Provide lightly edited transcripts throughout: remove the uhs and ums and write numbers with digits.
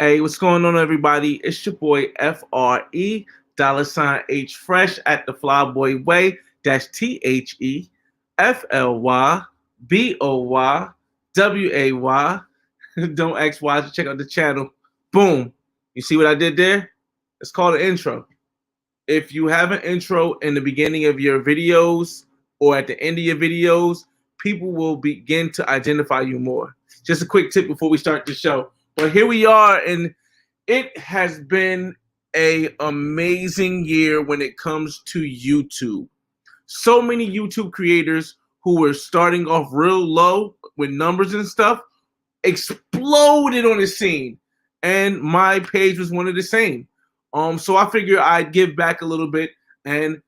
Hey, what's going on, everybody? It's your boy FRE $H Fresh at the Flyboy Way. That's THEFLYBOYWAY. Don't ask why to check out the channel. Boom. You see what I did there? It's called an intro. If you have an intro in the beginning of your videos or at the end of your videos, people will begin to identify you more. Just a quick tip before we start the show. But here we are, and it has been an amazing year when it comes to YouTube. So many YouTube creators who were starting off real low with numbers and stuff exploded on the scene, and my page was one of the same. So I figured I'd give back a little bit, and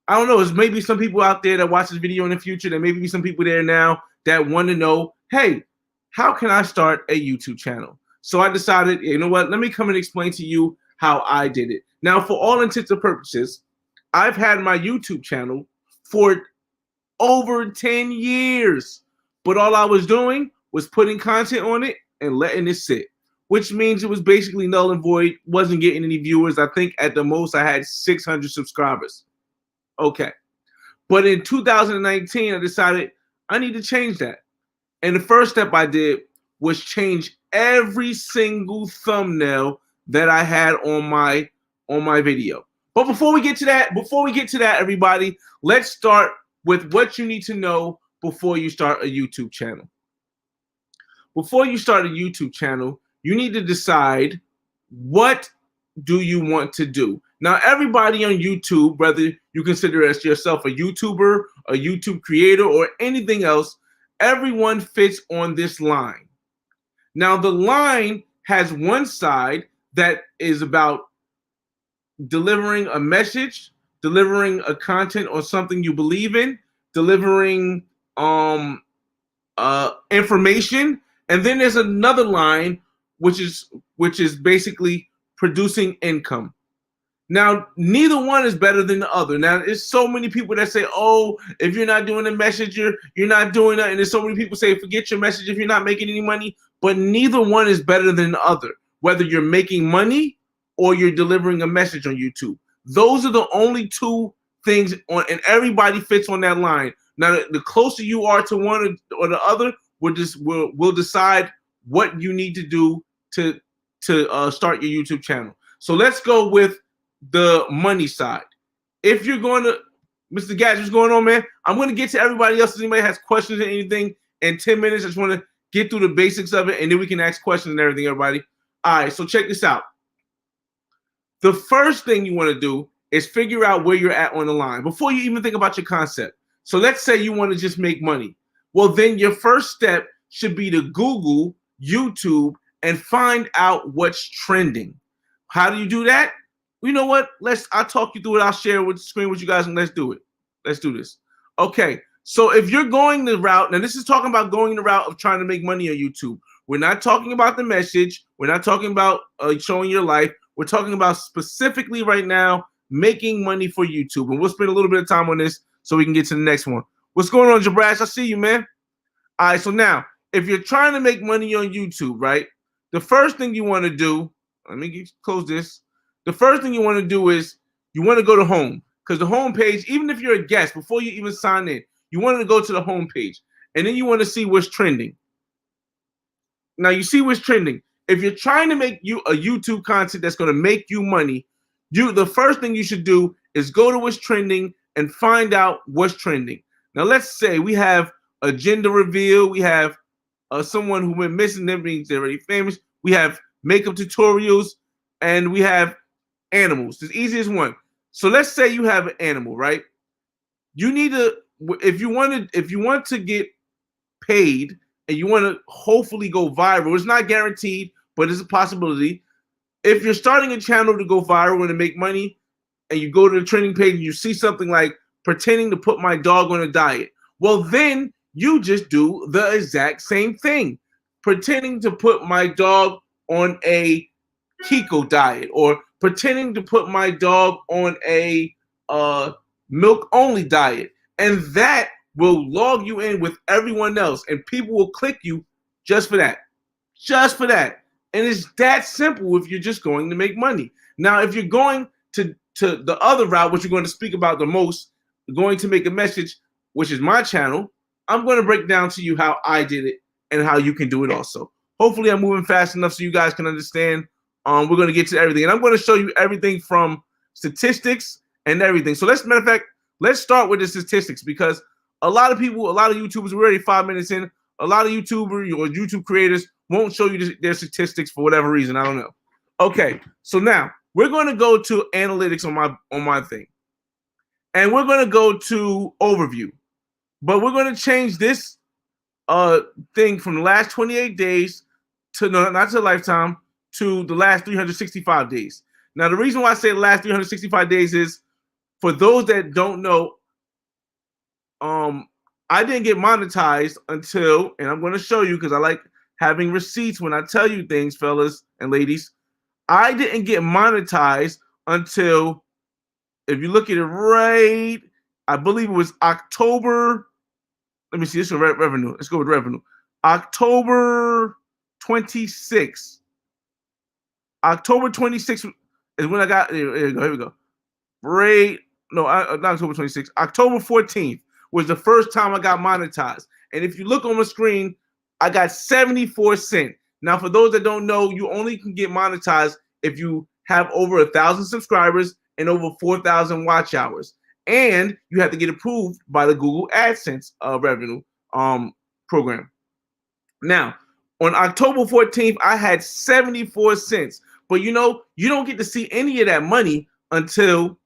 I don't know, there's maybe some people out there that watch this video in the future, there may be some people there now that want to know, hey, how can I start a YouTube channel? So I decided, you know what, let me come and explain to you how I did it. Now, for all intents and purposes, I've had my YouTube channel for over 10 years, but all I was doing was putting content on it and letting it sit, which means it was basically null and void, wasn't getting any viewers. I think at the most I had 600 subscribers. Okay. But in 2019, I decided I need to change that. And the first step I did was change every single thumbnail that I had on my video. But before we get to that, everybody, let's start with what you need to know before you start a YouTube channel. Before you start a YouTube channel, you need to decide, what do you want to do? Now, everybody on YouTube, whether you consider yourself a YouTuber, a YouTube creator, or anything else, everyone fits on this line. Now, the line has one side that is about delivering a message, delivering a content or something you believe in, delivering information, and then there's another line which is basically producing income. Now, neither one is better than the other. Now, there's so many people that say, oh, if you're not doing a message, you're not doing that. And there's so many people say, forget your message if you're not making any money. But neither one is better than the other, whether you're making money or you're delivering a message on YouTube. Those are the only two things on, and everybody fits on that line. Now, the closer you are to one or the other, we'll decide what you need to do to start your YouTube channel. So let's go with the money side. If you're going to, Mr. Gatch, what's going on, man? I'm going to get to everybody else. If anybody has questions or anything in 10 minutes, I just want to get through the basics of it, and then we can ask questions and everything, everybody. All right, so check this out. The first thing you want to do is figure out where you're at on the line before you even think about your concept. So let's say you want to just make money. Well, then your first step should be to Google YouTube and find out what's trending. How do you do that? You know what? I'll talk you through it. I'll share with the screen with you guys, and let's do it. Let's do this. Okay. So if you're going the route, now this is talking about going the route of trying to make money on YouTube. We're not talking about the message. We're not talking about showing your life. We're talking about specifically right now making money for YouTube. And we'll spend a little bit of time on this so we can get to the next one. What's going on, Jabrash? I see you, man. All right. So now, if you're trying to make money on YouTube, right, the first thing you want to do, let me close this. The first thing you want to do is you want to go to home, because the home page, even if you're a guest, before you even sign in, you want to go to the home page, and then you want to see what's trending. Now, you see what's trending. If you're trying to make you a YouTube content that's going to make you money, the first thing you should do is go to what's trending and find out what's trending. Now, let's say we have a gender reveal. We have someone who went missing, them being they're already famous. We have makeup tutorials, and we have animals. The easiest one. So let's say you have an animal, right? You need to, if you want to get paid and you want to hopefully go viral, it's not guaranteed, but it's a possibility. If you're starting a channel to go viral and to make money, and you go to the trending page and you see something like pretending to put my dog on a diet, well, then you just do the exact same thing. Pretending to put my dog on a keto diet, or pretending to put my dog on a milk-only diet. And that will log you in with everyone else, and people will click you just for that. Just for that. And it's that simple if you're just going to make money. Now, if you're going to the other route, which you're going to speak about the most, going to make a message, which is my channel, I'm going to break down to you how I did it and how you can do it also. Hopefully, I'm moving fast enough so you guys can understand. We're going to get to everything. And I'm going to show you everything from statistics and everything. So matter of fact, let's start with the statistics, because a lot of people, a lot of YouTubers, we're already 5 minutes in. A lot of YouTubers or YouTube creators won't show you their statistics for whatever reason. I don't know. Okay, so now we're going to go to analytics on my thing, and we're going to go to overview, but we're going to change this thing from the last 28 days to not to lifetime to the last 365 days. Now, the reason why I say the last 365 days is for those that don't know. I didn't get monetized until, and I'm going to show you because I like having receipts when I tell you things, fellas and ladies. I didn't get monetized until, if you look at it right, I believe it was October. Let me see. This is revenue. Let's go with revenue. October 26th. October 26th is when I got. Here we go. Right. No, not October 26th. October 14th was the first time I got monetized. And if you look on the screen, I got 74 cents. Now, for those that don't know, you only can get monetized if you have over 1,000 subscribers and over 4,000 watch hours. And you have to get approved by the Google AdSense revenue program. Now, on October 14th, I had 74 cents. But you don't get to see any of that money until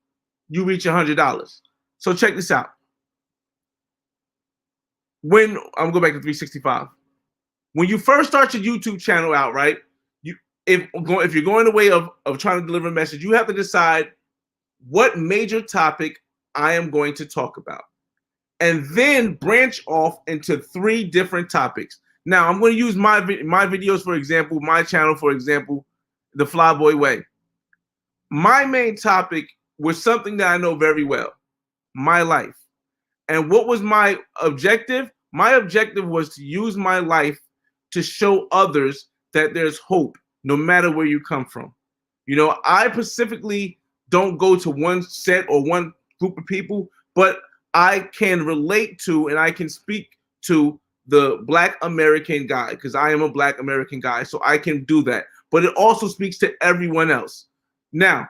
you reach $100. So check this out. When I'm going back to 365, when you first start your YouTube channel out, right? If you're going the way of trying to deliver a message, you have to decide what major topic I am going to talk about, and then branch off into 3 different topics. Now, I'm going to use my videos for example, my channel for example, the Flyboy Way. My main topic was something that I know very well, my life. And what was my objective? My objective was to use my life to show others that there's hope no matter where you come from. I specifically don't go to one set or one group of people, but I can relate to and I can speak to the Black American guy because I am a Black American guy, so I can do that. But it also speaks to everyone else. Now,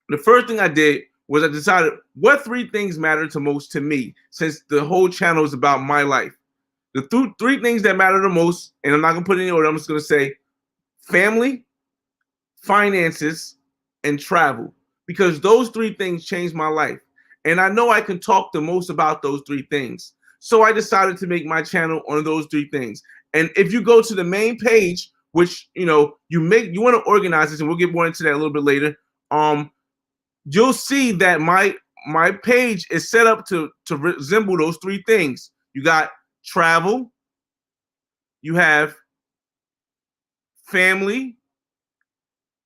the first thing I did was I decided what 3 things matter to most to me, since the whole channel is about my life. The 3 things that matter the most, and I'm not going to put it in order, I'm just going to say family, finances, and travel, because those 3 things changed my life. And I know I can talk the most about those 3 things. So I decided to make my channel on those 3 things. And if you go to the main page, which, you want to organize this, and we'll get more into that a little bit later, you'll see that my page is set up to resemble those 3 things. You got travel, you have family,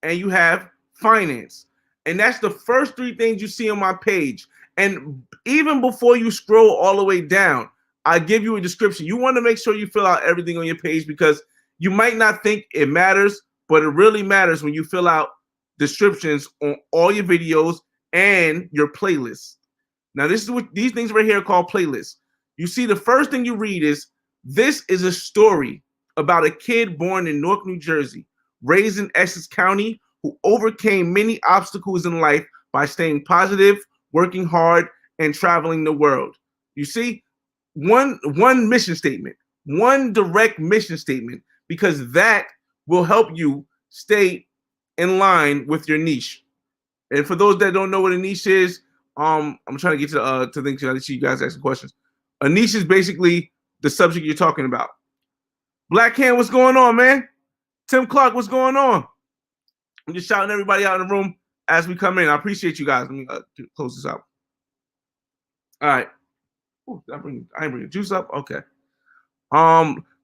and you have finance. And that's the first 3 things you see on my page. And even before you scroll all the way down, I give you a description. You want to make sure you fill out everything on your page, because you might not think it matters, but it really matters when you fill out descriptions on all your videos and your playlists. Now, this is what these things right here are called playlists. You see, the first thing you read is, this is a story about a kid born in Newark, New Jersey, raised in Essex County, who overcame many obstacles in life by staying positive, working hard, and traveling the world. You see, one mission statement, one direct mission statement, because that will help you stay in line with your niche. And for those that don't know what a niche is, I'm trying to get to things. I see you guys asking questions. A niche is basically the subject you're talking about. Black Hand, what's going on, man? Tim Clark, what's going on? I'm just shouting everybody out in the room as we come in. I appreciate you guys. Let me close this out. All right. Ooh, I didn't bring the juice up. Okay.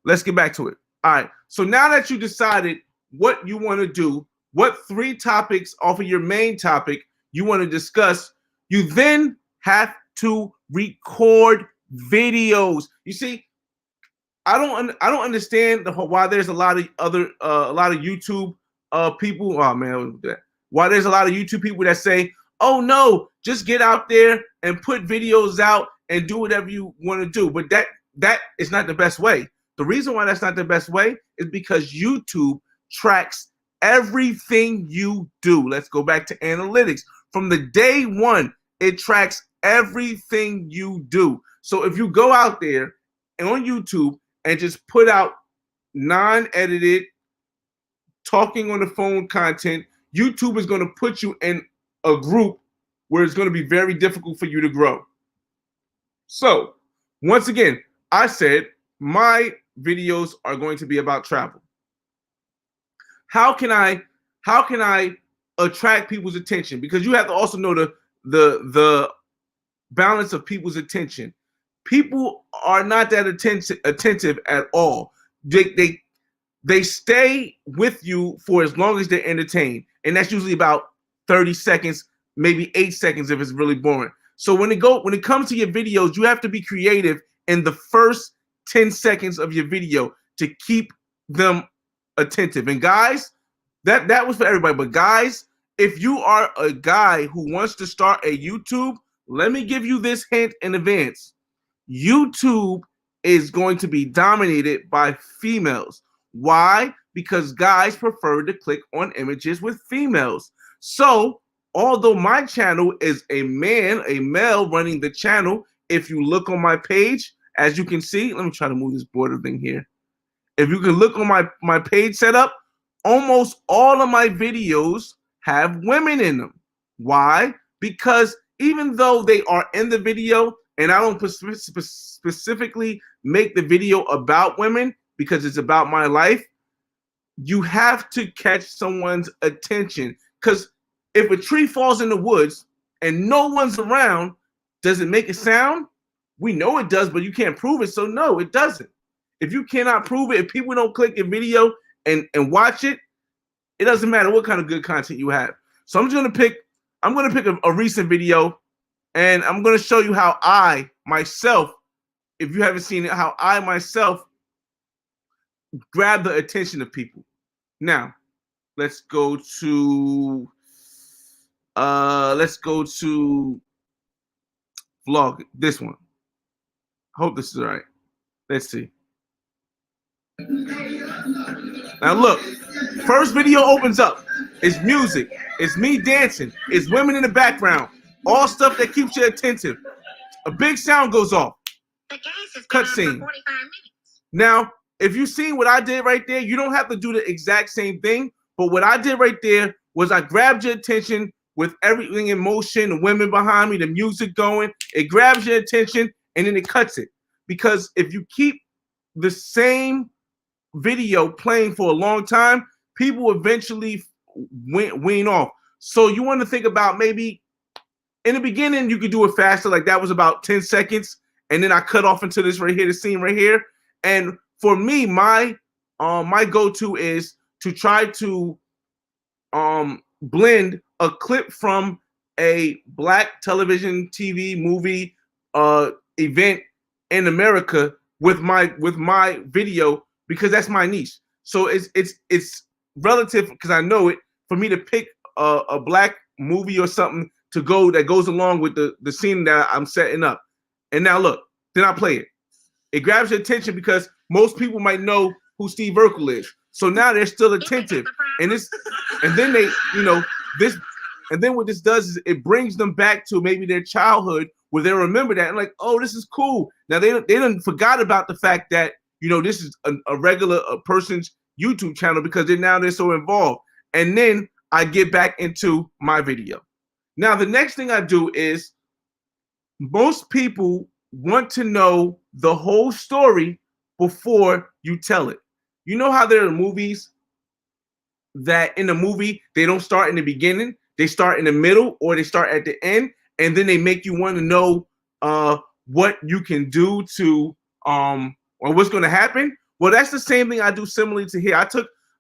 Let's get back to it. All right. So now that you decided what you want to do, what 3 topics off of your main topic you want to discuss, you then have to record videos. You see, I don't understand why there's a lot of other a lot of YouTube people. Oh man, why there's a lot of YouTube people that say, "Oh no, just get out there and put videos out and do whatever you want to do." But that is not the best way. The reason why that's not the best way is because YouTube tracks everything you do. Let's go back to analytics. From the day one, it tracks everything you do. So if you go out there on YouTube and just put out non-edited talking on the phone content, YouTube is going to put you in a group where it's going to be very difficult for you to grow. So once again, I said my videos are going to be about travel. How can I attract people's attention? Because you have to also know the balance of people's attention. People are not that attentive at all. They stay with you for as long as they're entertained, and that's usually about 30 seconds, maybe 8 seconds if it's really boring. So when it comes to your videos, you have to be creative in the first 10 seconds of your video to keep them attentive. And guys, that was for everybody. But guys, if you are a guy who wants to start a YouTube, let me give you this hint in advance. YouTube is going to be dominated by females. Why? Because guys prefer to click on images with females. So, although my channel is a male running the channel, if you look on my page, as you can see, let me try to move this border thing here. If you can look on my page setup, almost all of my videos have women in them. Why? Because even though they are in the video, and I don't specifically make the video about women because it's about my life, you have to catch someone's attention. Because if a tree falls in the woods and no one's around, does it make a sound? We know it does, but you can't prove it. So no, it doesn't. If you cannot prove it, if people don't click your video and watch it, it doesn't matter what kind of good content you have. So I'm gonna pick a recent video, and I'm gonna show you how I myself, if you haven't seen it, how I myself grab the attention of people. Now, let's go to vlog, this one. Hope this is all right. Let's see. Now look, first video opens up. It's music. It's me dancing. It's women in the background. All stuff that keeps you attentive. A big sound goes off. Cutscene. Now, if you've seen what I did right there, you don't have to do the exact same thing. But what I did right there was I grabbed your attention with everything in motion, the women behind me, the music going. It grabs your attention and then it cuts it. Because if you keep the same video playing for a long time, people eventually wean off. So you want to think about, maybe in the beginning you could do it faster, like that was about 10 seconds, and then I cut off into this right here, the scene right here. And for me, my go-to is to try to blend a clip from a black television, TV, movie event in America with my video, because that's my niche. So it's relative, because I know it, for me to pick a black movie or something that goes along with the scene that I'm setting up. And now look, then I play it. It grabs your attention because most people might know who Steve Urkel is. So now they're still attentive. And then they, and then what this does is it brings them back to maybe their childhood, where they remember that and like, oh, this is cool. Now they done forgot about the fact that, this is a regular person's YouTube channel, because they're so involved. And then I get back into my video. Now, the next thing I do is, most people want to know the whole story before you tell it. You know how there are movies that in the movie, they don't start in the beginning, they start in the middle, or they start at the end, and then they make you want to know what you can do to or what's going to happen. Well, that's the same thing I do similarly to here.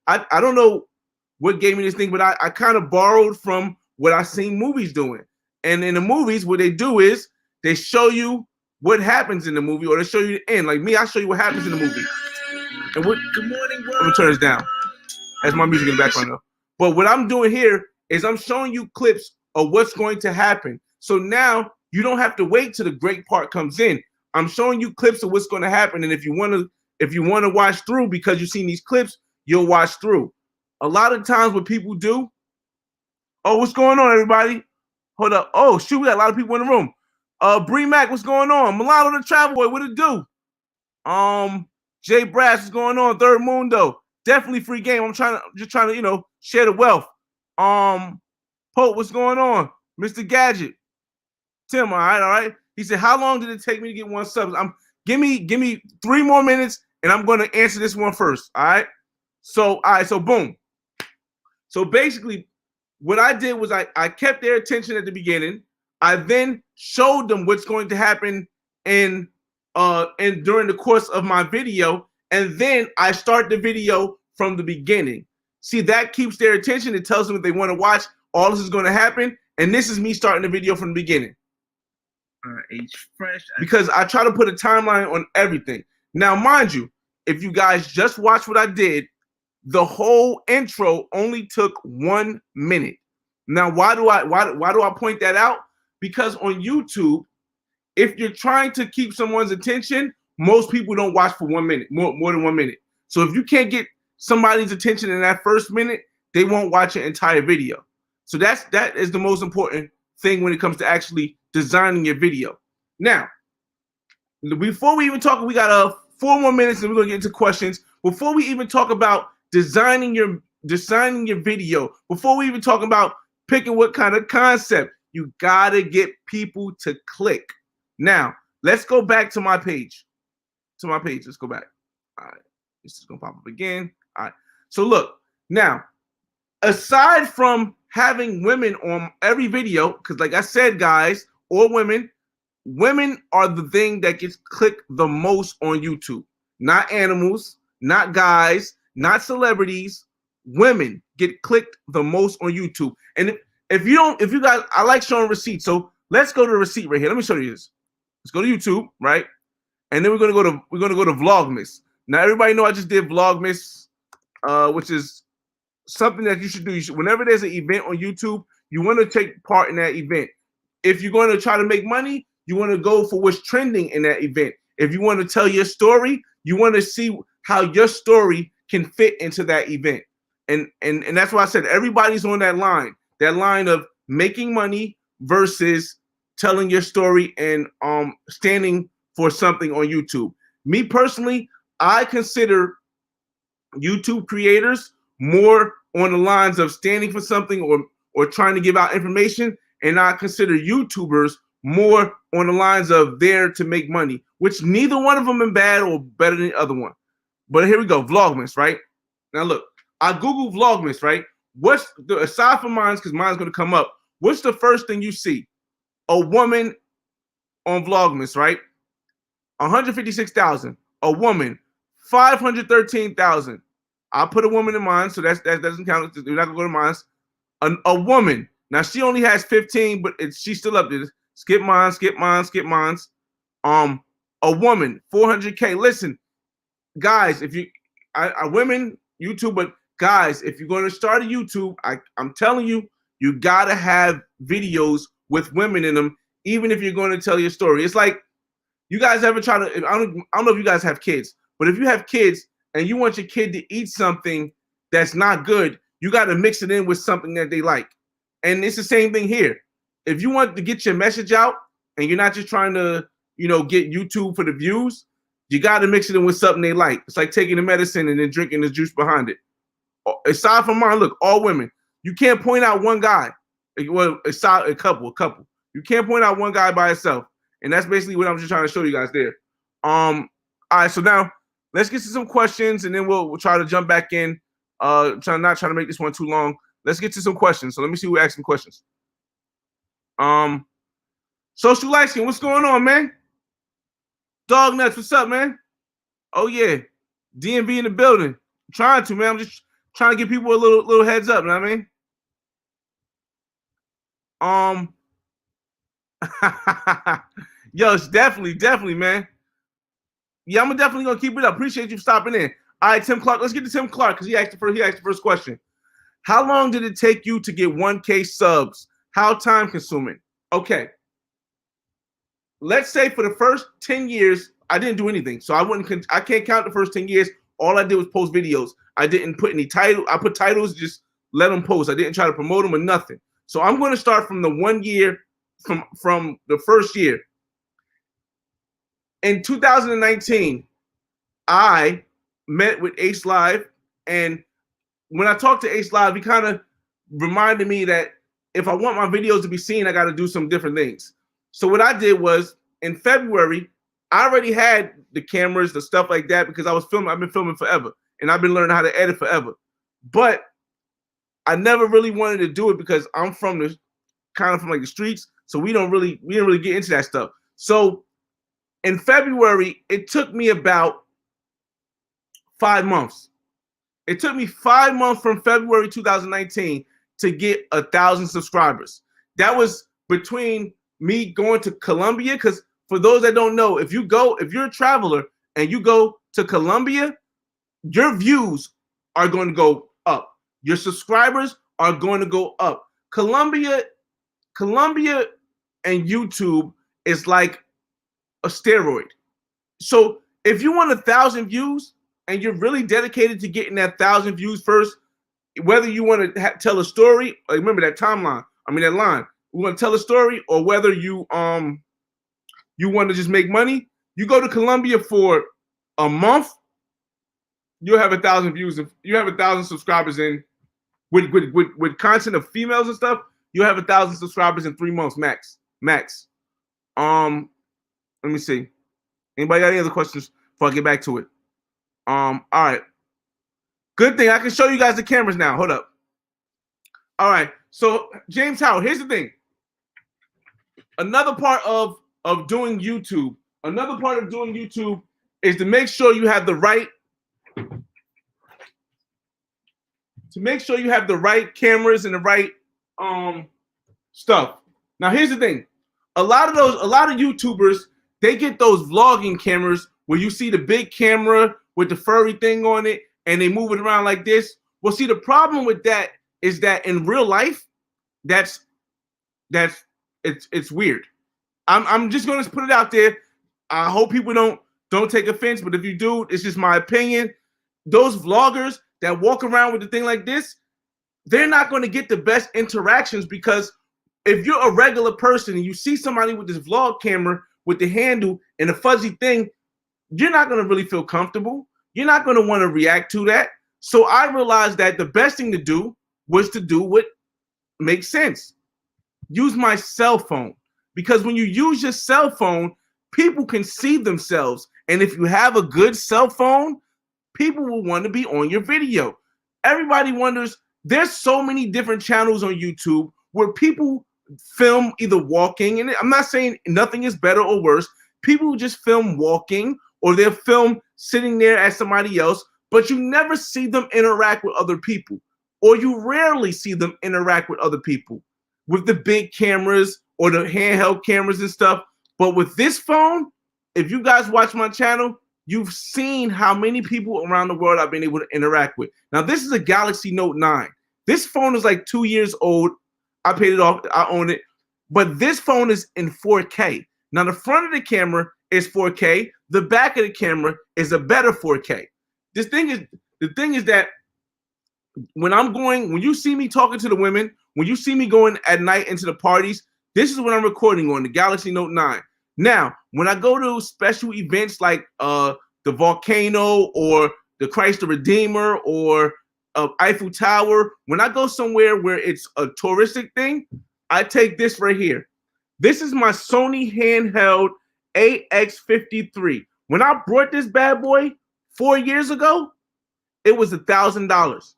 I don't know what gave me this thing, but I kind of borrowed from what I seen movies doing. And in the movies, what they do is they show you what happens in the movie, or they show you the end. Like me, I show you what happens in the movie. And what? Good morning, world. I'm gonna turn this down. That's my music in the background though. But what I'm doing here is I'm showing you clips of what's going to happen. So now you don't have to wait till the great part comes in. I'm showing you clips of what's going to happen. And if you want to watch through because you've seen these clips, you'll watch through. A lot of times what people do, oh, what's going on, everybody? Hold up. Oh, shoot, we got a lot of people in the room. Bree Mac, what's going on? Mulano The Travel Boy, what it do? Jay Brass, what's going on? Third Mundo. Definitely free game. I'm just trying to, share the wealth. Pope, what's going on? Mr. Gadget. Tim, all right. He said, how long did it take me to get 1 sub? Give me 3 more minutes, and I'm gonna answer this one first. All right. So boom. So basically, what I did was I kept their attention at the beginning. I then showed them what's going to happen and during the course of my video, and then I start the video from the beginning. See, that keeps their attention. It tells them if they want to watch, all this is going to happen, and this is me starting the video from the beginning. H Fresh. Because I try to put a timeline on everything. Now, mind you, if you guys just watch what I did, the whole intro only took 1 minute. Now, why do I point that out? Because on YouTube, if you're trying to keep someone's attention, most people don't watch for 1 minute, more than 1 minute. So if you can't get somebody's attention in that first minute, they won't watch an entire video. So that is the most important thing when it comes to actually designing your video. Now, before we even talk, we got 4 more minutes and we're gonna get into questions. Before we even talk about designing your video, before we even talk about picking what kind of concept, you gotta get people to click. Now, let's go back to my page. Let's go back. All right. This is gonna pop up again. All right. So look, now, aside from having women on every video, because like I said, guys, or women are the thing that gets clicked the most on YouTube. Not animals, not guys, not celebrities. Women get clicked the most on YouTube. And if you guys, I like showing receipts. So let's go to the receipt right here. Let me show you this. Let's go to YouTube, right? And then we're gonna go to Vlogmas. Now everybody know I just did Vlogmas, which is something that you should do. Whenever there's an event on YouTube, you want to take part in that event. If you're going to try to make money, you want to go for what's trending in that event. If you want to tell your story, you want to see how your story can fit into that event. And that's why I said everybody's on that line of making money versus telling your story and standing for something on YouTube. Me personally, I consider YouTube creators more on the lines of standing for something or trying to give out information, and I consider YouTubers more on the lines of there to make money, which neither one of them is bad or better than the other one. But here we go, Vlogmas, right? Now look, I Google Vlogmas, right? What's the, aside from mine, because mine's going to come up, what's the first thing you see? A woman on Vlogmas, right? 156,000. A woman, 513,000. I'll put a woman in mine, so that doesn't count. We're not gonna go to mine. A woman. Now she only has 15, but she's still up there. Skip mine. A woman, 400K. Listen, guys, if you are women, YouTube, but guys, if you're going to start a YouTube, I'm telling you, you gotta have videos with women in them, even if you're going to tell your story. It's like, you guys ever try to? I don't know if you guys have kids, but if you have kids and you want your kid to eat something that's not good, you got to mix it in with something that they like. And it's the same thing here. If you want to get your message out and you're not just trying to, get YouTube for the views, you got to mix it in with something they like. It's like taking the medicine and then drinking the juice behind it. Aside from mine, look, all women. You can't point out one guy. Well, aside a couple. You can't point out one guy by itself. And that's basically what I'm just trying to show you guys there. All right, so now let's get to some questions, and then we'll try to jump back in. Not trying to make this one too long. Let's get to some questions. So let me see who asked some questions. Social Light Skin, what's going on, man? Dog Nuts, what's up, man? Oh yeah, DMV in the building. I'm trying to, man. I'm just trying to give people a little heads up. You know what I mean? Yo, it's definitely, man. Yeah, I'm definitely gonna keep it up. Appreciate you stopping in. All right, Tim Clark. Let's get to Tim Clark because he asked the first question. How long did it take you to get 1K subs? How time consuming? Okay. Let's say for the first 10 years, I didn't do anything. So I can't count the first 10 years. All I did was post videos. I didn't put any title. I put titles, just let them post. I didn't try to promote them or nothing. So I'm going to start from the 1 year from the first year. In 2019, I met with Ace Live, and when I talked to Ace Live, he kind of reminded me that if I want my videos to be seen, I got to do some different things. So what I did was in February, I already had the cameras, the stuff like that, because I was filming. I've been filming forever, and I've been learning how to edit forever. But I never really wanted to do it because I'm from the kind of from like the streets, so we didn't really get into that stuff. So in February, it took me about 5 months. It took me 5 months from February 2019 to get 1,000 subscribers. That was between me going to Colombia, because for those that don't know, if you're a traveler and you go to Colombia, your views are going to go up. Your subscribers are going to go up. Colombia and YouTube is like a steroid. So if you want 1,000 views and you're really dedicated to getting that 1,000 views first, whether you want to tell a story, remember that timeline. That line. We want to tell a story, or whether you want to just make money. You go to Colombia for a month, you'll have 1,000 views. If you have 1,000 subscribers in with content of females and stuff, you'll have 1,000 subscribers in 3 months max. Let me see. Anybody got any other questions before I get back to it? All right. Good thing I can show you guys the cameras now. Hold up. All right. So James Howard, here's the thing. Another part of doing YouTube is to make sure you have the right cameras and the right stuff. Now here's the thing. A lot of YouTubers, they get those vlogging cameras where you see the big camera with the furry thing on it and they move it around like this. Well, see, the problem with that is that in real life, it's weird. I'm just gonna put it out there. I hope people don't take offense, but if you do, it's just my opinion. Those vloggers that walk around with the thing like this, they're not going to get the best interactions, because if you're a regular person and you see somebody with this vlog camera with the handle and a fuzzy thing, you're not going to really feel comfortable. You're not going to want to react to that. So I realized that the best thing to do was to do what makes sense. Use my cell phone. Because when you use your cell phone, people can see themselves. And if you have a good cell phone, people will want to be on your video. Everybody wonders, there's so many different channels on YouTube where people film either walking, and I'm not saying nothing is better or worse. People just film walking, or they'll film sitting there as somebody else, but you never see them interact with other people, or you rarely see them interact with other people with the big cameras or the handheld cameras and stuff. But with this phone, if you guys watch my channel, you've seen how many people around the world I've been able to interact with. Now, this is a Galaxy Note 9. This phone is like 2 years old. I paid it off. I own it. But this phone is in 4K. Now, the front of the camera is 4K. The back of the camera is a better 4K. The thing is that when you see me talking to the women, when you see me going at night into the parties, this is what I'm recording on, the Galaxy Note 9. Now, when I go to special events like the volcano or the Christ the Redeemer or Eiffel Tower, when I go somewhere where it's a touristic thing, I take this right here. This is my Sony handheld AX53. When I brought this bad boy 4 years ago, it was $1,000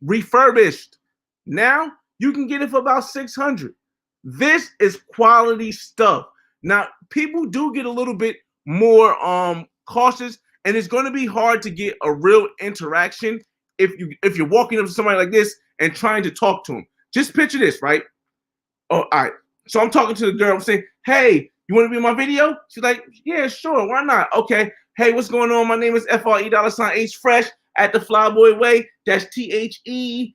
refurbished. Now you can get it for about $600. This is quality stuff. Now, people do get a little bit more cautious, and it's going to be hard to get a real interaction if you're walking up to somebody like this and trying to talk to them. Just picture this, right? Oh, all right. So I'm talking to the girl. I'm saying, "Hey, You want to be in my video? She's like, yeah, sure, why not? Okay. Hey, what's going on? My name is FRE$H Fresh at the Flyboy Way. That's THEFLYBOY.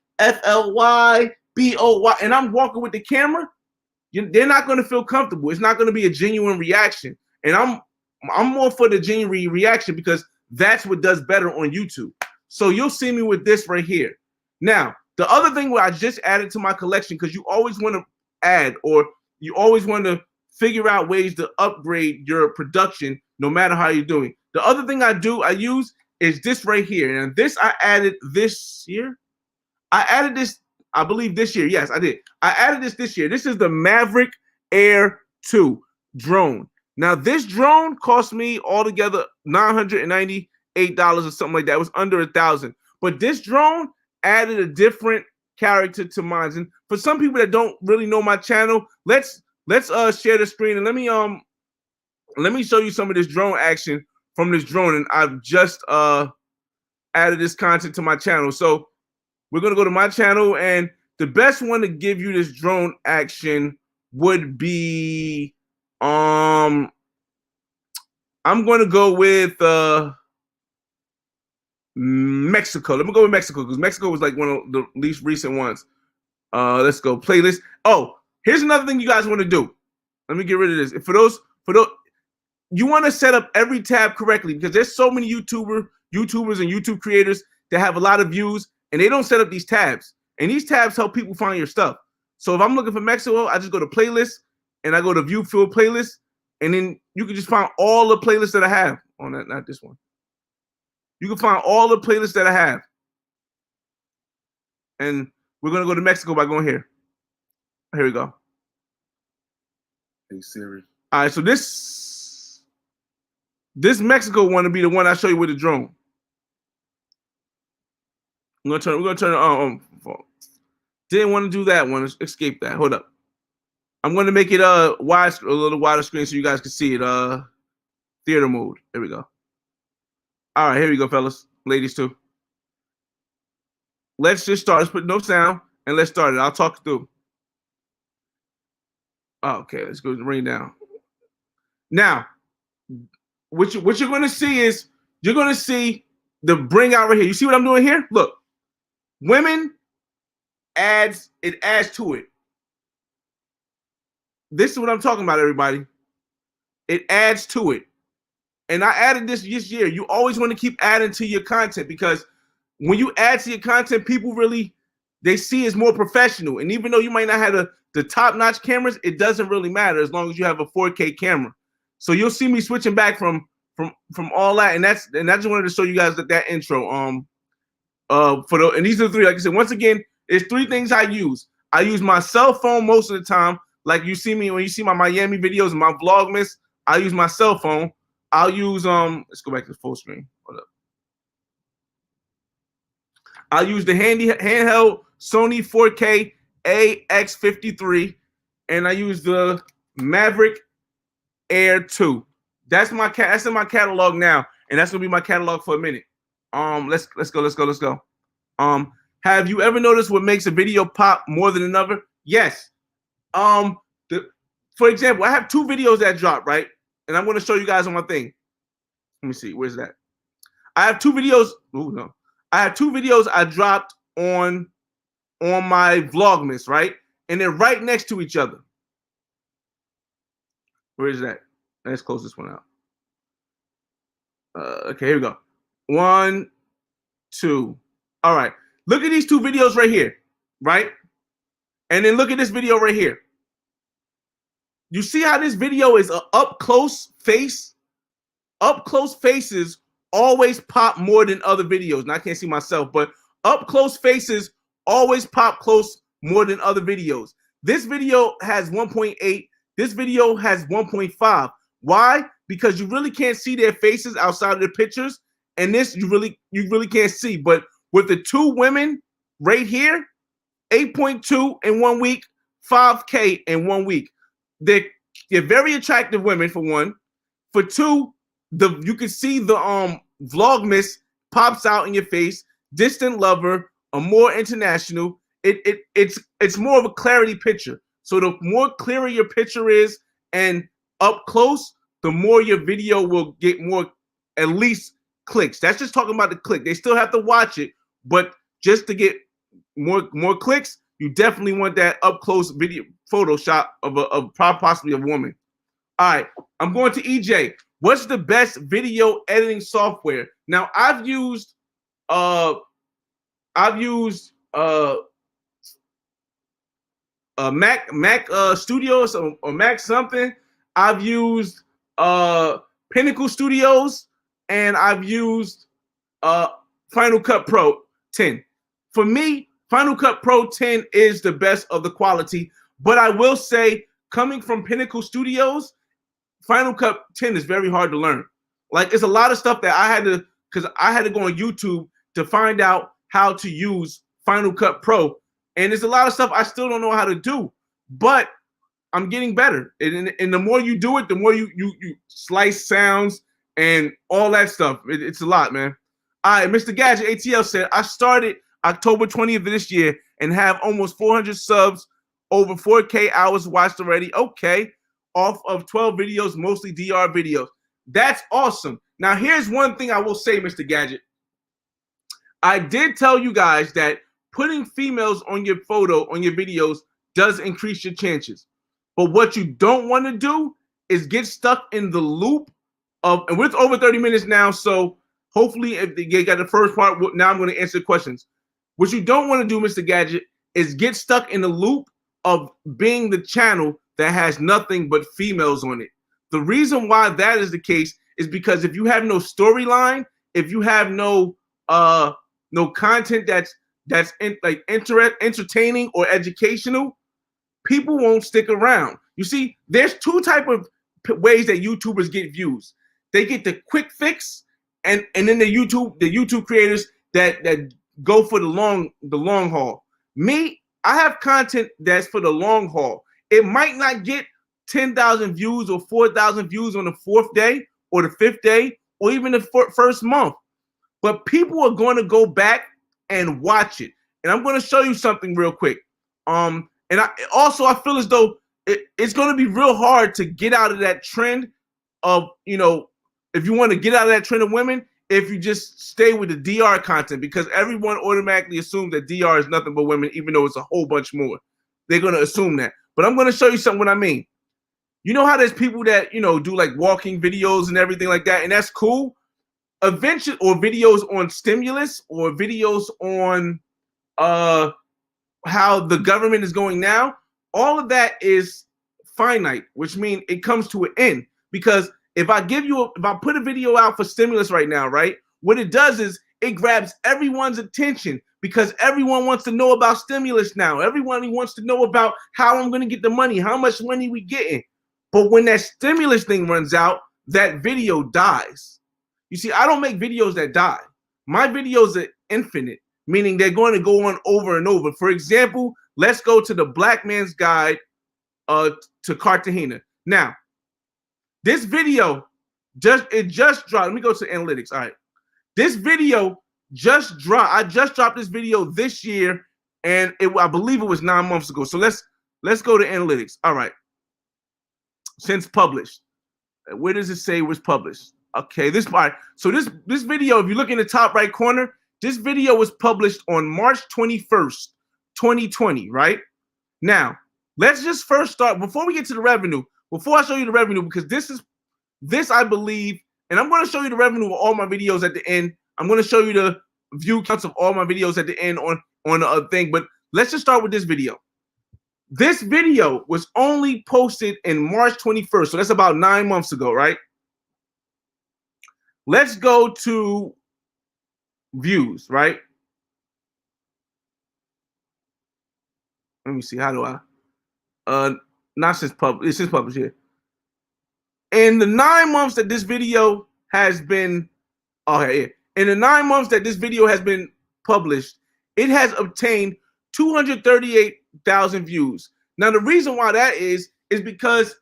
And I'm walking with the camera. They're not going to feel comfortable. It's not going to be a genuine reaction. And I'm more for the genuine reaction because that's what does better on YouTube. So you'll see me with this right here. Now, the other thing where I just added to my collection, because you always want to add or you always want to figure out ways to upgrade your production no matter how you're doing. The other thing I use is this right here. And this I added this year. I added this, I believe this year. Yes, I did. I added this year. This is the Maverick Air 2 drone. Now, this drone cost me altogether $998 or something like that. It was under $1,000. But this drone added a different character to mine. And for some people that don't really know my channel, let's share the screen and let me show you some of this drone action from this drone. And I've just added this content to my channel. So we're gonna go to my channel, and the best one to give you this drone action would be I'm gonna go with Mexico. Let me go with Mexico because Mexico was like one of the least recent ones. Let's go playlist. Oh, here's another thing you guys want to do. Let me get rid of this. For those, you want to set up every tab correctly because there's so many YouTubers and YouTube creators that have a lot of views and they don't set up these tabs. And these tabs help people find your stuff. So if I'm looking for Mexico, I just go to playlist and I go to view field playlist, and then you can just find all the playlists that I have. Oh, not this one. You can find all the playlists that I have. And we're gonna go to Mexico by going here. Here we go. Hey Siri. All right, so this Mexico one to be the one I show you with the drone. We're gonna turn it on. Didn't want to do that one. Escape that. Hold up. I'm gonna make it a little wider screen so you guys can see it. Theater mode. There we go. All right, here we go, fellas, ladies too. Let's just start. Let's put no sound and let's start it. I'll talk through. Okay, let's go bring it down. Now, what you're gonna see is you're gonna see the bring out right here. You see what I'm doing here? Look, women adds, it adds to it. This is what I'm talking about, everybody. It adds to it. And I added this year. You always want to keep adding to your content because when you add to your content, people really, they see it's more professional. And even though you might not have the top-notch cameras, it doesn't really matter as long as you have a 4K camera. So you'll see me switching back from all that, and I just wanted to show you guys that intro. And these are the three. Like I said, once again, it's three things I use. I use my cell phone most of the time. Like you see me when you see my Miami videos and my Vlogmas, I use my cell phone. I'll use let's go back to the full screen. Hold up. I'll use the handheld Sony 4K AX53, and I use the Maverick Air 2. That's in my catalog now, and that's gonna be my catalog for a minute. Let's go. Have you ever noticed what makes a video pop more than another? Yes. For example, I have two videos that drop, right? And I'm going to show you guys on my thing. Let me see. Where's that? I have two videos. Oh, no. I have two videos I dropped on my Vlogmas, right? And they're right next to each other. Where is that? Let's close this one out. Okay, here we go. 1, 2. All right. Look at these two videos right here, right? And then look at this video right here. You see how this video is an up-close face? Up-close faces always pop more than other videos. And I can't see myself, but up-close faces always pop close more than other videos. This video has 1.8. This video has 1.5. Why? Because you really can't see their faces outside of the pictures. And this you really can't see. But with the two women right here, 8.2 in 1 week, 5K in 1 week. They're very attractive women, for one. For two, you can see the Vlogmas pops out in your face. Distant lover, a more international. It's more of a clarity picture. So the more clearer your picture is, and up close, the more your video will get more, at least clicks. That's just talking about the click. They still have to watch it, but just to get more clicks, you definitely want that up close video Photoshop of possibly a woman. All right, I'm going to EJ. What's the best video editing software? Now I've used Mac Studios or Mac something. I've used Pinnacle Studios, and I've used Final Cut Pro 10. For me, Final Cut Pro 10 is the best of the quality, but I will say, coming from Pinnacle Studios, Final Cut 10 is very hard to learn. Like, it's a lot of stuff that I had to, because I had to go on YouTube to find out how to use Final Cut Pro. And there's a lot of stuff I still don't know how to do, but I'm getting better. And the more you do it, the more you slice sounds and all that stuff. It's a lot, man. All right, Mr. Gadget ATL said, I started October 20th of this year and have almost 400 subs, over 4K hours watched already. Okay, off of 12 videos, mostly DR videos. That's awesome. Now, here's one thing I will say, Mr. Gadget. I did tell you guys that putting females on your photo, on your videos, does increase your chances. But what you don't want to do is get stuck in the loop of, and we're over 30 minutes now, so hopefully if you got the first part, now I'm going to answer questions. What you don't want to do, Mr. Gadget, is get stuck in the loop of being the channel that has nothing but females on it. The reason why that is the case is because if you have no storyline, if you have no content that's entertaining or educational, people won't stick around. You see, there's two type of ways that YouTubers get views. They get the quick fix, and then the YouTube creators that go for the long haul. Me, I have content that's for the long haul. It might not get 10,000 views or 4,000 views on the 4th day or the 5th day or even the first month, but people are going to go back and watch it. And I'm going to show you something real quick. And I feel as though it's going to be real hard to get out of that trend of, if you want to get out of that trend of women, if you just stay with the DR content, because everyone automatically assumes that DR is nothing but women, even though it's a whole bunch more. They're going to assume that. But I'm going to show you something what I mean. You know how there's people that, do like walking videos and everything like that, and that's cool. Eventually, or videos on stimulus or videos on how the government is going now, all of that is finite, which means it comes to an end. Because if I put a video out for stimulus right now, right, what it does is it grabs everyone's attention because everyone wants to know about stimulus now. Everyone wants to know about how I'm going to get the money, how much money we getting. But when that stimulus thing runs out, that video dies. You see, I don't make videos that die. My videos are infinite, meaning they're going to go on over and over. For example, let's go to the Black Man's Guide to Cartagena. Now, this video just dropped. Let me go to analytics. All right. This video just dropped. I just dropped this video this year, and I believe it was 9 months ago. So let's go to analytics. All right. Since published. Where does it say it was published? Okay, this part. So this video, if you look in the top right corner, this video was published on March 21st, 2020, right? Now, let's just first start, before we get to the revenue, before I show you the revenue, because this I believe, and I'm going to show you the revenue of all my videos at the end. I'm going to show you the view counts of all my videos at the end on a thing, but let's just start with this video. This video was only posted in March 21st, so that's about 9 months ago, right? Let's go to views, right? Let me see. How do I? Not since published. It's since published here. In the 9 months that this video has been, in the 9 months that this video has been published, it has obtained 238,000 views. Now, the reason why that is because,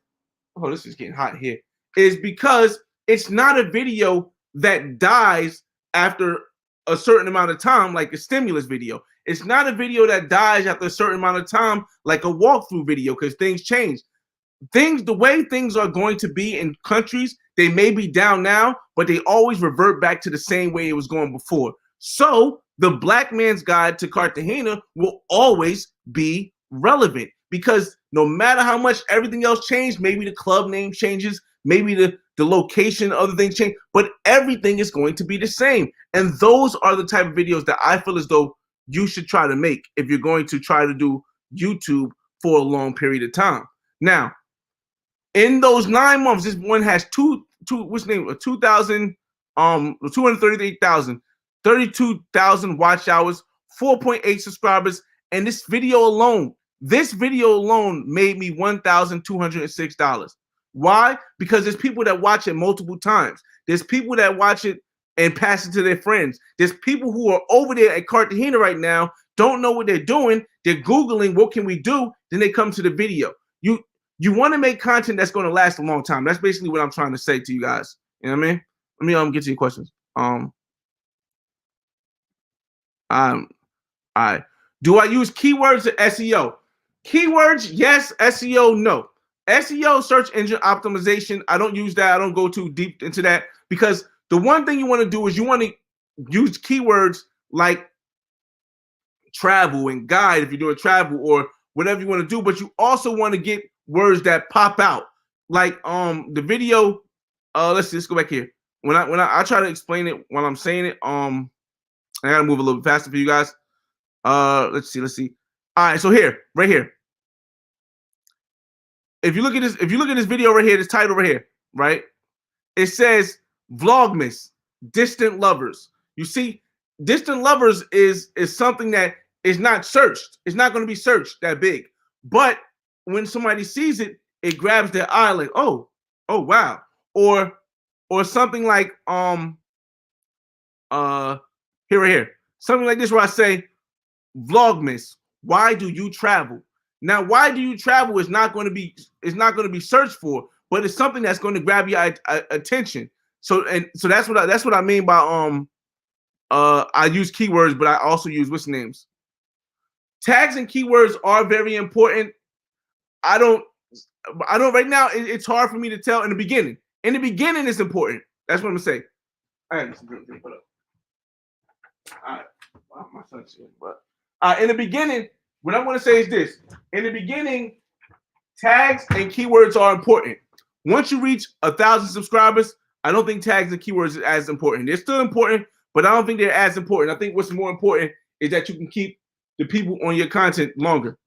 this is getting hot here, is because it's not a video that dies after a certain amount of time, like a stimulus video. It's not a video that dies after a certain amount of time, like a walkthrough video, because things change. the way things are going to be in countries, they may be down now, but they always revert back to the same way it was going before. So the Black Man's Guide to Cartagena will always be relevant, because no matter how much everything else changed, maybe the club name changes, maybe the location, other things change, but everything is going to be the same. And those are the type of videos that I feel as though you should try to make if you're going to try to do YouTube for a long period of time. Now, in those 9 months, this one has 238,000, 32,000 watch hours, 4.8 subscribers, and this video alone made me $1,206. Why? Because there's people that watch it multiple times. There's people that watch it and pass it to their friends. There's people who are over there at Cartagena right now, don't know what they're doing. They're Googling, what can we do? Then they come to the video. You want to make content that's going to last a long time. That's basically what I'm trying to say to you guys. You know what I mean? Let me get to your questions. All right. Do I use keywords or SEO? Keywords, yes. SEO, no. SEO, search engine optimization, I don't use that. I don't go too deep into that, because the one thing you want to do is you want to use keywords like travel and guide if you're doing travel or whatever you want to do, but you also want to get words that pop out. Like the video, let's go back here. When I try to explain it while I'm saying it, I gotta move a little bit faster for you guys. Let's see. All right, so right here. If you look at this video right here, this title right here, right? It says Vlogmas, Distant Lovers. You see, Distant Lovers is something that is not searched. It's not going to be searched that big. But when somebody sees it, it grabs their eye like, oh wow. Or something like here. Something like this where I say Vlogmas, why do you travel? Now, why do you travel is not going to be searched for, but it's something that's going to grab your attention. So that's what I mean by I use keywords, but I also use what's names. Tags and keywords are very important. I don't right now. It's hard for me to tell in the beginning. In the beginning, it's important. That's what I'm gonna say. All right, put up. All right, well, my son's here, but in the beginning, what I'm gonna say is this: in the beginning, tags and keywords are important. Once you reach 1,000 subscribers, I don't think tags and keywords are as important. They're still important, but I don't think they're as important. I think what's more important is that you can keep the people on your content longer.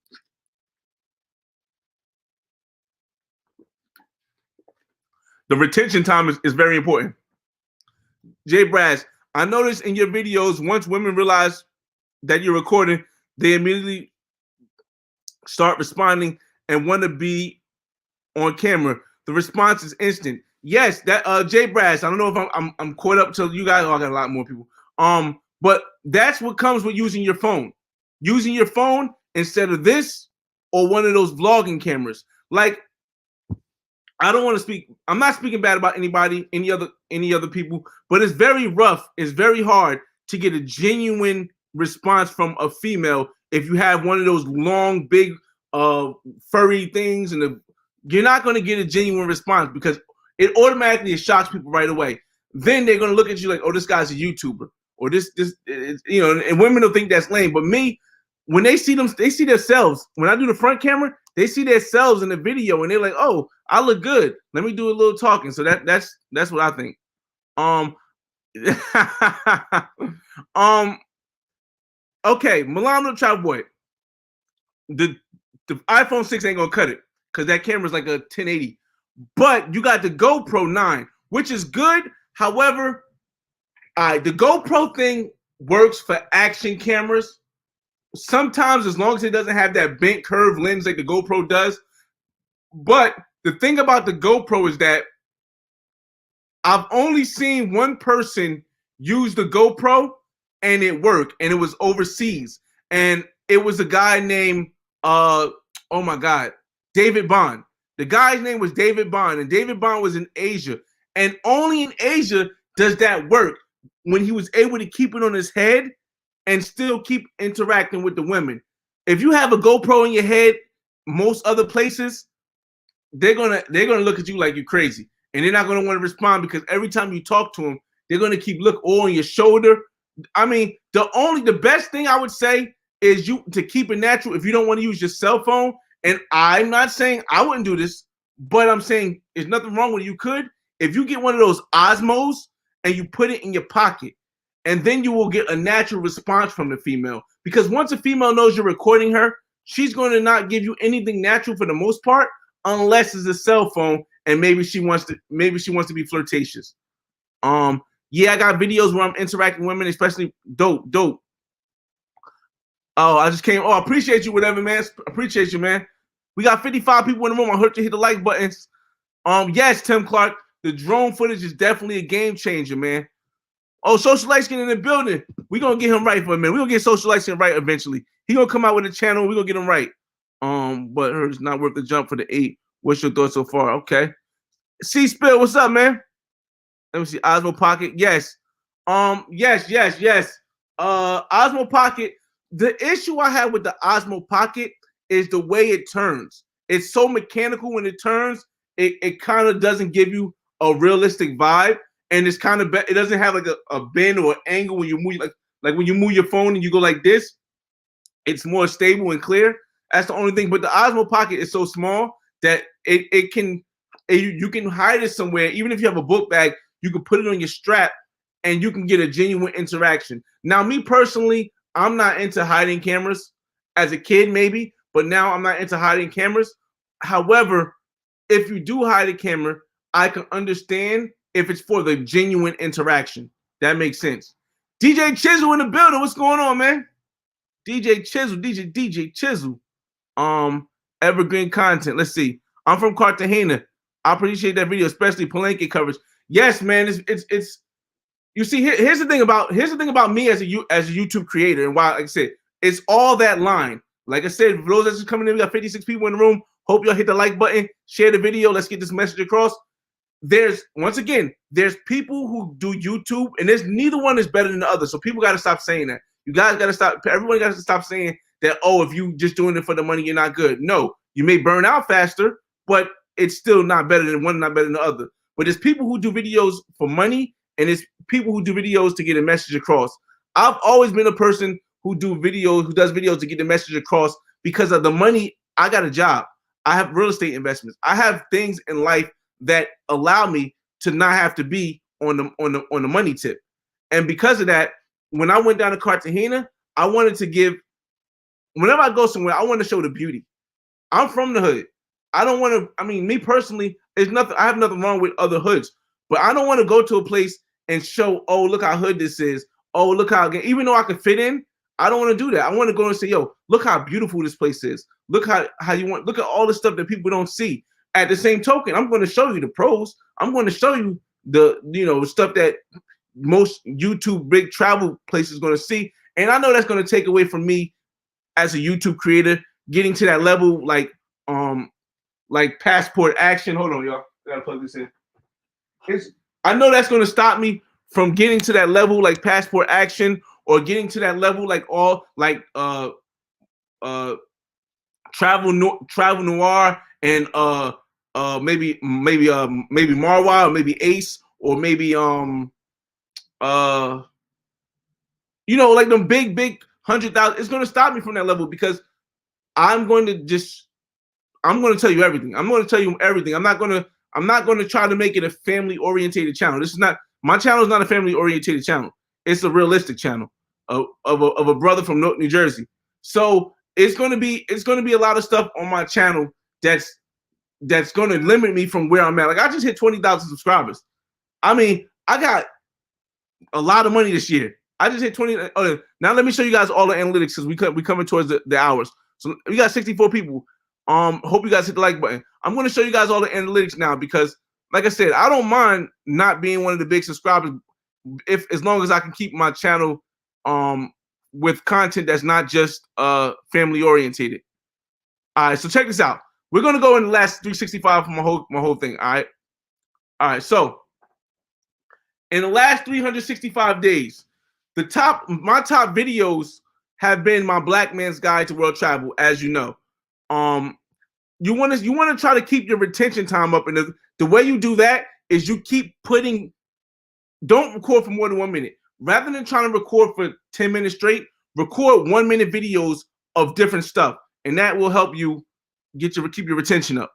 The retention time is very important. Jay Brass, I noticed in your videos, once women realize that you're recording, they immediately start responding and want to be on camera. The response is instant. Yes, that Jay Brass. I don't know if I'm caught up to you guys. Oh, I got a lot more people. But that's what comes with using your phone. Using your phone instead of this or one of those vlogging cameras. Like, I don't want to speak. I'm not speaking bad about anybody, any other people, but it's very rough. It's very hard to get a genuine response from a female if you have one of those long, big, furry things, and you're not going to get a genuine response because it automatically shocks people right away. Then they're going to look at you like, oh, this guy's a YouTuber, or this, you know. And women will think that's lame, but me, when they see them, they see themselves. When I do the front camera, they see themselves in the video, and they're like, "Oh, I look good. Let me do a little talking." So that's what I think. Okay, Mulano The Travel Boy. The iPhone 6 ain't gonna cut it because that camera's like a 1080. But you got the GoPro 9, which is good. However, the GoPro thing works for action cameras. Sometimes, as long as it doesn't have that bent curved lens like the GoPro does. But the thing about the GoPro is that I've only seen one person use the GoPro and it worked, and it was overseas. And it was a guy named, oh my God, David Bond. The guy's name was David Bond, and David Bond was in Asia. And only in Asia does that work, when he was able to keep it on his head and still keep interacting with the women. If you have a GoPro in your head, most other places, they're gonna look at you like you're crazy, and they're not gonna want to respond because every time you talk to them, they're gonna keep look all on your shoulder. I mean, the best thing I would say is you to keep it natural. If you don't want to use your cell phone, and I'm not saying I wouldn't do this, but I'm saying there's nothing wrong with it. You could, if you get one of those Osmos and you put it in your pocket, and then you will get a natural response from the female. Because once a female knows you're recording her, she's going to not give you anything natural for the most part, unless it's a cell phone and maybe she wants to be flirtatious. Yeah, I got videos where I'm interacting with women, especially dope. Oh, I just came. Oh, I appreciate you, whatever, man. Appreciate you, man. We got 55 people in the room. I heard you hit the like buttons. Yes, Tim Clark, the drone footage is definitely a game changer, man. Oh, Social Light Skin in the building. We're gonna get him right for a minute. We're gonna get Social Light Skin right eventually. He gonna come out with a channel. We're gonna get him right. But it's not worth the jump for the 8. What's your thoughts so far? Okay. C Spill, what's up, man? Let me see. Osmo Pocket. Yes. Yes. Osmo Pocket. The issue I have with the Osmo Pocket is the way it turns. It's so mechanical when it turns. It kind of doesn't give you a realistic vibe. And it's kind of it doesn't have like a bend or an angle when you move like when you move your phone and you go like this. It's more stable and clear. That's the only thing. But the Osmo Pocket is so small that you can hide it somewhere. Even if you have a book bag, you can put it on your strap and you can get a genuine interaction. Now, me personally, I'm not into hiding cameras. As a kid, maybe, but now I'm not into hiding cameras. However, if you do hide a camera, I can understand if it's for the genuine interaction. That makes sense. DJ Chisel in the building. What's going on, man? DJ Chisel. Evergreen content. Let's see. I'm from Cartagena. I appreciate that video, especially Palenque coverage. Yes, man. It's. You see, here's the thing about me as a YouTube creator, and why, like I said, it's all that line. Like I said, for those that's just coming in, we got 56 people in the room. Hope y'all hit the like button, share the video. Let's get this message across. There's people who do YouTube, and there's neither one is better than the other. So people got to stop saying that. You guys got to stop. Everyone got to stop saying that. Oh, if you just doing it for the money, you're not good. No, you may burn out faster, but it's still not better than one, not better than the other. But there's people who do videos for money, and it's people who do videos to get a message across. I've always been a person who does videos to get the message across because of the money. I got a job. I have real estate investments. I have things in life that allow me to not have to be on the money tip. And because of that, when I went down to Cartagena, I wanted to give. Whenever I go somewhere, I want to show the beauty. I'm from the hood. I don't want to. I mean, me personally, there's nothing. I have nothing wrong with other hoods, but I don't want to go to a place and show. Oh, look how hood this is. Oh, look how. Even though I can fit in, I don't want to do that. I want to go and say, yo, look how beautiful this place is. Look how you want. Look at all the stuff that people don't see. At the same token, I'm going to show you the pros. I'm going to show you the stuff that most YouTube big travel places going to see. And I know that's going to take away from me as a YouTube creator getting to that level, like passport action. Hold on, y'all. I gotta plug this in. I know that's going to stop me from getting to that level, like passport action, or getting to that level, like travel noir and maybe Marwa, or maybe Ace, or maybe like them big 100,000. It's gonna stop me from that level because I'm going to tell you everything. I'm going to tell you everything. I'm not going to try to make it a family orientated channel. My channel is not a family orientated channel. It's a realistic channel of a brother from New Jersey. So it's going to be a lot of stuff on my channel that's going to limit me from where I'm at. Like I just hit 20,000 subscribers. I mean, I got a lot of money this year. I just hit 20. Now let me show you guys all the analytics because we coming towards the hours. So we got 64 people. Hope you guys hit the like button. I'm going to show you guys all the analytics now because, like I said, I don't mind not being one of the big subscribers as long as I can keep my channel with content that's not just family orientated. All right, so check this out. We're gonna go in the last 365 for my whole thing. All right. So in the last 365 days, my top videos have been my Black Man's Guide to World Travel, as you know. you want to try to keep your retention time up, and the way you do that is you keep putting. Don't record for more than 1 minute. Rather than trying to record for 10 minutes straight, record 1 minute videos of different stuff, and that will help you keep your retention up.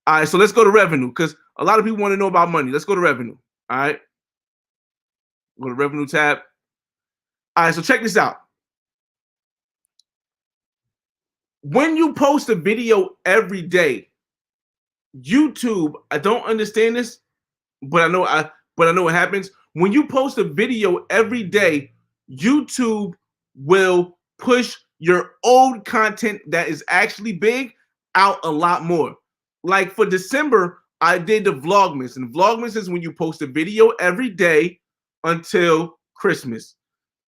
All right, so let's go to revenue because a lot of people want to know about money. Let's go to revenue. All right, go to revenue tab. All right, so check this out. When you post a video every day, YouTube, I don't understand this, but I know what happens. When you post a video every day, YouTube will push your old content that is actually big out a lot more. Like for December, I did the Vlogmas, and Vlogmas is when you post a video every day until Christmas.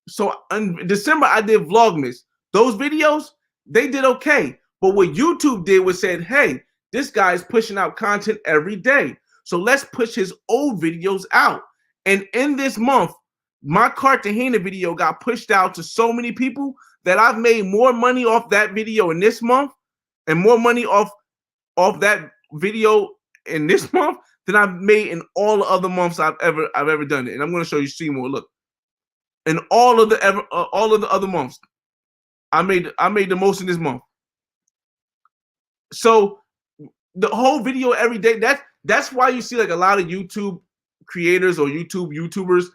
So in December, I did Vlogmas. Those videos, they did okay. But what YouTube did was said, hey, this guy is pushing out content every day. So let's push his old videos out. And in this month, my Cartagena video got pushed out to so many people that I've made more money off that video in this month and more money off that video in this month than I've made in all the other months I've ever done it. And I'm going to show you Seymour. Look, in all of the other months, I made the most in this month. So the whole video every day. That's why you see like a lot of YouTube creators or YouTubers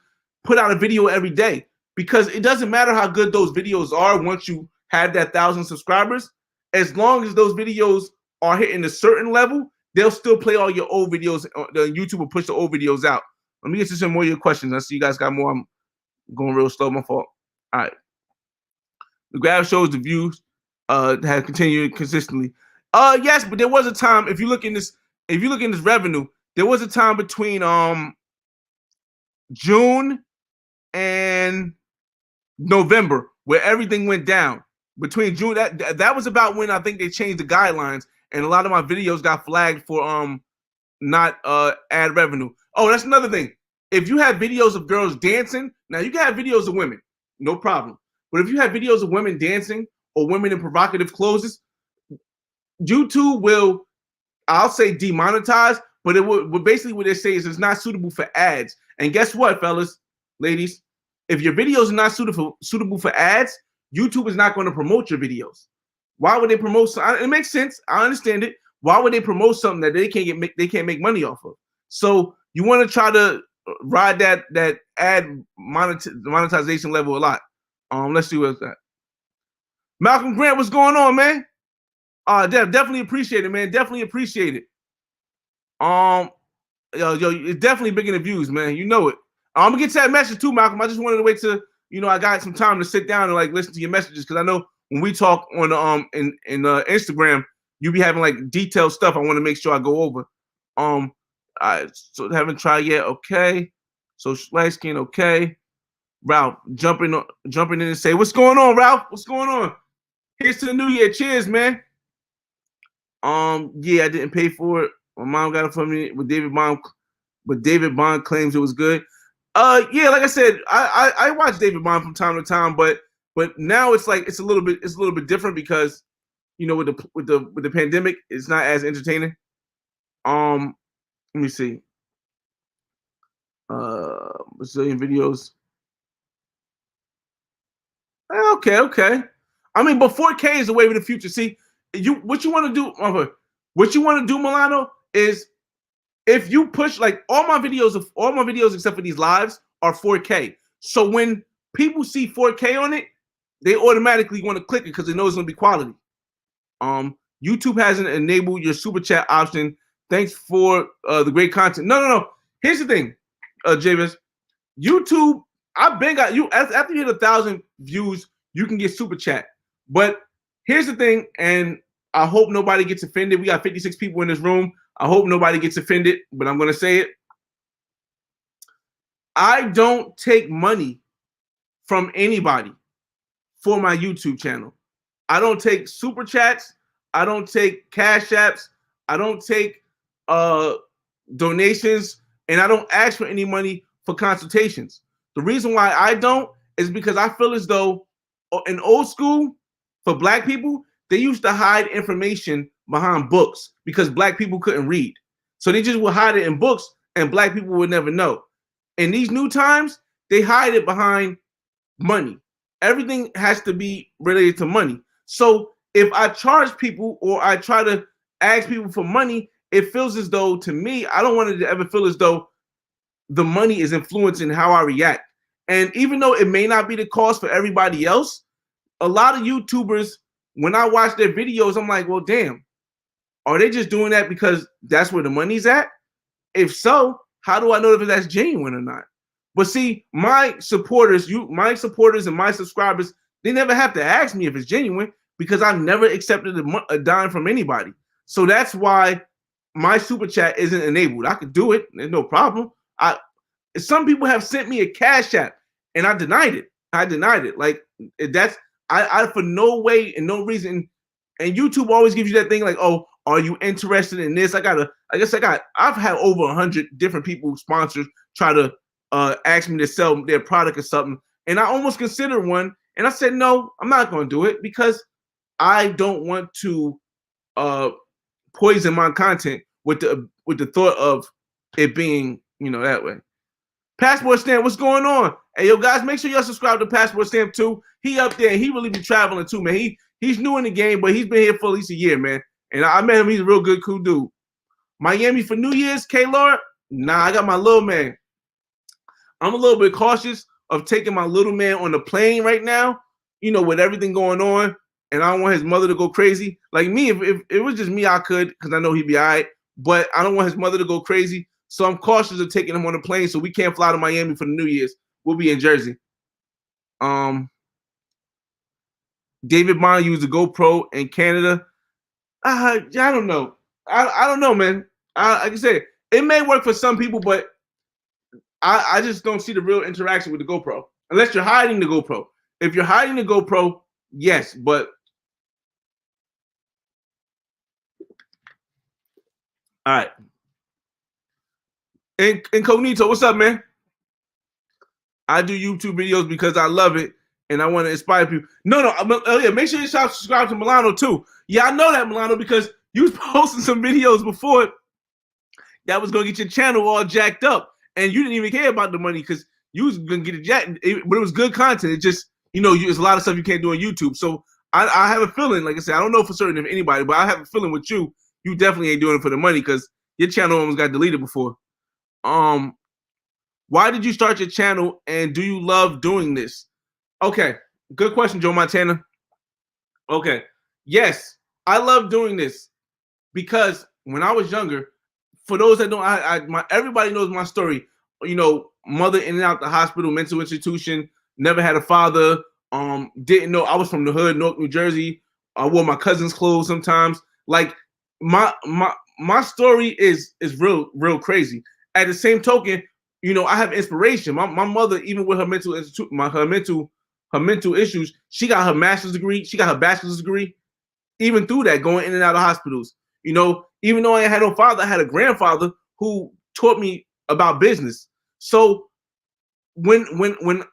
put out a video every day, because it doesn't matter how good those videos are once you have that 1,000 subscribers. As long as those videos are hitting a certain level, they'll still play all your old videos. The YouTube will push the old videos out. Let me get to some more of your questions. I see you guys got more. I'm going real slow. My fault. All right. The graph shows the views have continued consistently. Yes, but there was a time. If you look in this revenue, there was a time between June and November where everything went down. Between June, that was about when I think they changed the guidelines, and a lot of my videos got flagged for not ad revenue. Oh, that's another thing. If you have videos of girls dancing, now you can have videos of women, no problem. But if you have videos of women dancing or women in provocative clothes, YouTube will, I'll say, demonetize, but it will basically what they say is it's not suitable for ads. And guess what, fellas, ladies? If your videos are not suitable for ads, YouTube is not going to promote your videos. Why would they promote? It makes sense. I understand it. Why would they promote something that they can't make money off of? So you want to try to ride that ad monetization level a lot. Let's see what's that. Malcolm Grant, what's going on, man? Definitely appreciate it, man. Definitely appreciate it. Yo, it's definitely big in the views, man. You know it. I'm gonna get to that message too, Malcolm. I just wanted to wait till I got some time to sit down and like listen to your messages, because I know when we talk on in Instagram, you be having like detailed stuff. I want to make sure I go over. So haven't tried yet. Okay. So light skin. Okay. Ralph jumping in and say, "What's going on, Ralph? What's going on? Here's to the new year. Cheers, man." Yeah, I didn't pay for it. My mom got it for me with David Bond claims it was good. Yeah, like I said, I watch David Bond from time to time, but now it's like it's a little bit different because with the pandemic, it's not as entertaining. Let me see. Brazilian videos. Okay. I mean, but 4K is the way of the future. See, what you want to do, Mulano, is if you push like all my videos except for these lives are 4K. So when people see 4K on it, they automatically want to click it because they know it's gonna be quality. YouTube hasn't enabled your super chat option. Thanks for the great content. No. Here's the thing, Javis. YouTube, I've been got you after you hit 1,000 views, you can get super chat. But here's the thing, and I hope nobody gets offended. We got 56 people in this room. I hope nobody gets offended, but I'm going to say it. I don't take money from anybody for my YouTube channel. I don't take super chats. I don't take cash apps. I don't take donations, and I don't ask for any money for consultations. The reason why I don't is because I feel as though in old school, for Black people, they used to hide information behind books because black people couldn't read. So they just would hide it in books and black people would never know. In these new times, they hide it behind money. Everything has to be related to money. So if I charge people or I try to ask people for money, it feels as though, to me, I don't want it to ever feel as though the money is influencing how I react. And even though it may not be the cost for everybody else, a lot of YouTubers, when I watch their videos, I'm like, well, damn, are they just doing that because that's where the money's at? If so, how do I know if that's genuine or not? But see, my supporters and my subscribers, they never have to ask me if it's genuine because I've never accepted a dime from anybody. So that's why my super chat isn't enabled. I could do it. There's no problem. Some people have sent me a cash app and I denied it. Like I for no way and no reason. And YouTube always gives you that thing like, oh, are you interested in this? I've had over 100 different people, sponsors, try to ask me to sell their product or something. And I almost considered one. And I said, no, I'm not going to do it because I don't want to poison my content with the thought of it being, that way. Passport Stamp, what's going on? Hey, yo, guys, make sure y'all subscribe to Passport Stamp too. He up there. He really be traveling too, man. He's new in the game, but he's been here for at least a year, man. And I met him. He's a real good, cool dude. Miami for New Year's, K-Lord? Nah, I got my little man. I'm a little bit cautious of taking my little man on the plane right now, with everything going on. And I don't want his mother to go crazy. Like me, if it was just me, I could, because I know he'd be all right. But I don't want his mother to go crazy. So I'm cautious of taking him on the plane, so we can't fly to Miami for the New Year's. We'll be in Jersey. David Bond used a GoPro in Canada. I don't know. I don't know, man. Like I said, it may work for some people, but I just don't see the real interaction with the GoPro. Unless you're hiding the GoPro. If you're hiding the GoPro, yes, but all right. Incognito, what's up, man? I do YouTube videos because I love it and I want to inspire people. No, yeah, make sure you subscribe to Mulano too. Yeah, I know that, Mulano, because you was posting some videos before that was gonna get your channel all jacked up, and you didn't even care about the money because you was gonna get it jacked, but it was good content. It just, there's a lot of stuff you can't do on YouTube. So I have a feeling, like I said, I don't know for certain if anybody, but I have a feeling with you definitely ain't doing it for the money because your channel almost got deleted before. Why did you start your channel and do you love doing this? Okay, good question, Joe Montana. Okay, yes, I love doing this because when I was younger, for those that don't, everybody knows my story. Mother in and out the hospital, mental institution, never had a father. Didn't know I was from the hood, Newark, New Jersey. I wore my cousin's clothes sometimes. Like my story is real crazy. At the same token, I have inspiration. My mother, even with her mental issues, she got her master's degree, she got her bachelor's degree, even through that, going in and out of hospitals. Even though I had no father, I had a grandfather who taught me about business. So when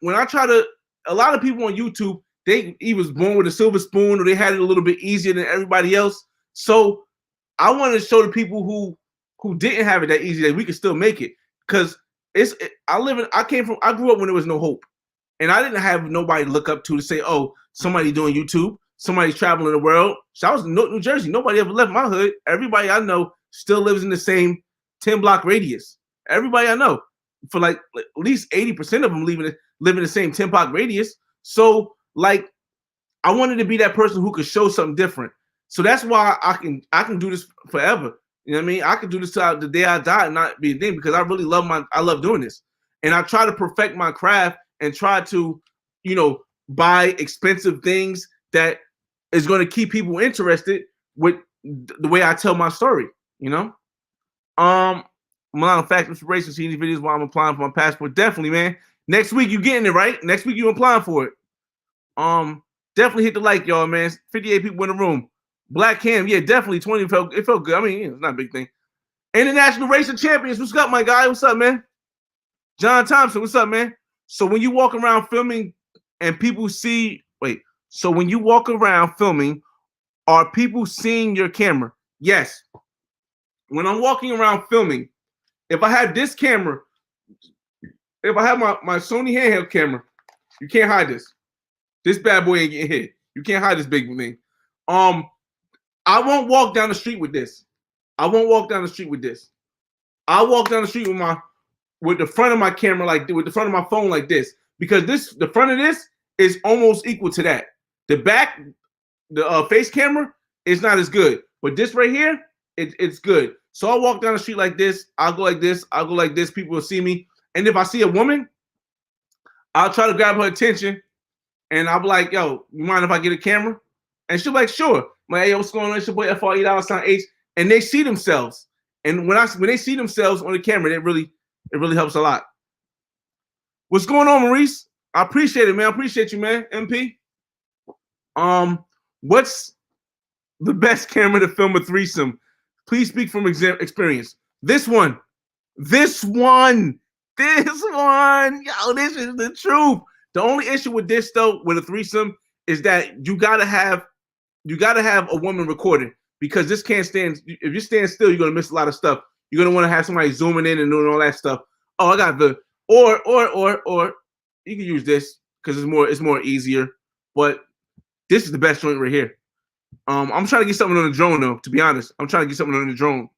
I try to, a lot of people on YouTube, he was born with a silver spoon, or they had it a little bit easier than everybody else. So I want to show the people who didn't have it that easy that we could still make it. Because I grew up when there was no hope, and I didn't have nobody to look up to say, oh, somebody doing YouTube, somebody's traveling the world. So I was in New Jersey. Nobody ever left my hood. Everybody I know still lives in the same 10-block radius. Everybody I know, for like at least 80% of them live in the same 10-block radius. So like, I wanted to be that person who could show something different. So that's why I can do this forever. You know what I mean? I could do this till the day I die and not be a thing, because I really I love doing this. And I try to perfect my craft and try to, buy expensive things that is going to keep people interested with the way I tell my story, Mulano, fact, inspiration, seeing these videos while I'm applying for my passport. Definitely, man. Next week you getting it, right? Next week you applying for it. Definitely hit the like, y'all, man. 58 people in the room. Black Cam, yeah, definitely 20. It felt good. I mean, it's not a big thing. International Racing Champions, what's up, my guy? What's up, man? John Thompson, what's up, man? So when you walk around filming and people see, so when you walk around filming, are people seeing your camera? Yes. When I'm walking around filming, if I have this camera, if I have my Sony handheld camera, you can't hide this. This bad boy ain't getting hit. You can't hide this big thing. I won't walk down the street with this. I won't walk down the street with this. I'll walk down the street with the front of my camera with the front of my phone like this, because the front of this is almost equal to that. The back, the face camera is not as good, but this right here, it's good. So I'll walk down the street like this. I'll go like this. I'll go like this. People will see me, and if I see a woman, I'll try to grab her attention, and I'll be like, "Yo, you mind if I get a camera?" And she'll be like, "Sure." I'm like, "Hey, what's going on?" It's your boy FRE$H, and they see themselves. And when they see themselves on the camera, it really helps a lot. What's going on, Maurice? I appreciate it, man. I appreciate you, man. MP. What's the best camera to film a threesome? Please speak from experience. This one. Yo, this is the truth. The only issue with this, though, with a threesome, is that you gotta have a woman recording, because this can't stand. If you stand still, you're gonna miss a lot of stuff. You're gonna want to have somebody zooming in and doing all that stuff. Oh, I got the or you can use this because it's more easier. But this is the best joint right here. I'm trying to get something on the drone though. To be honest, I'm trying to get something on the drone.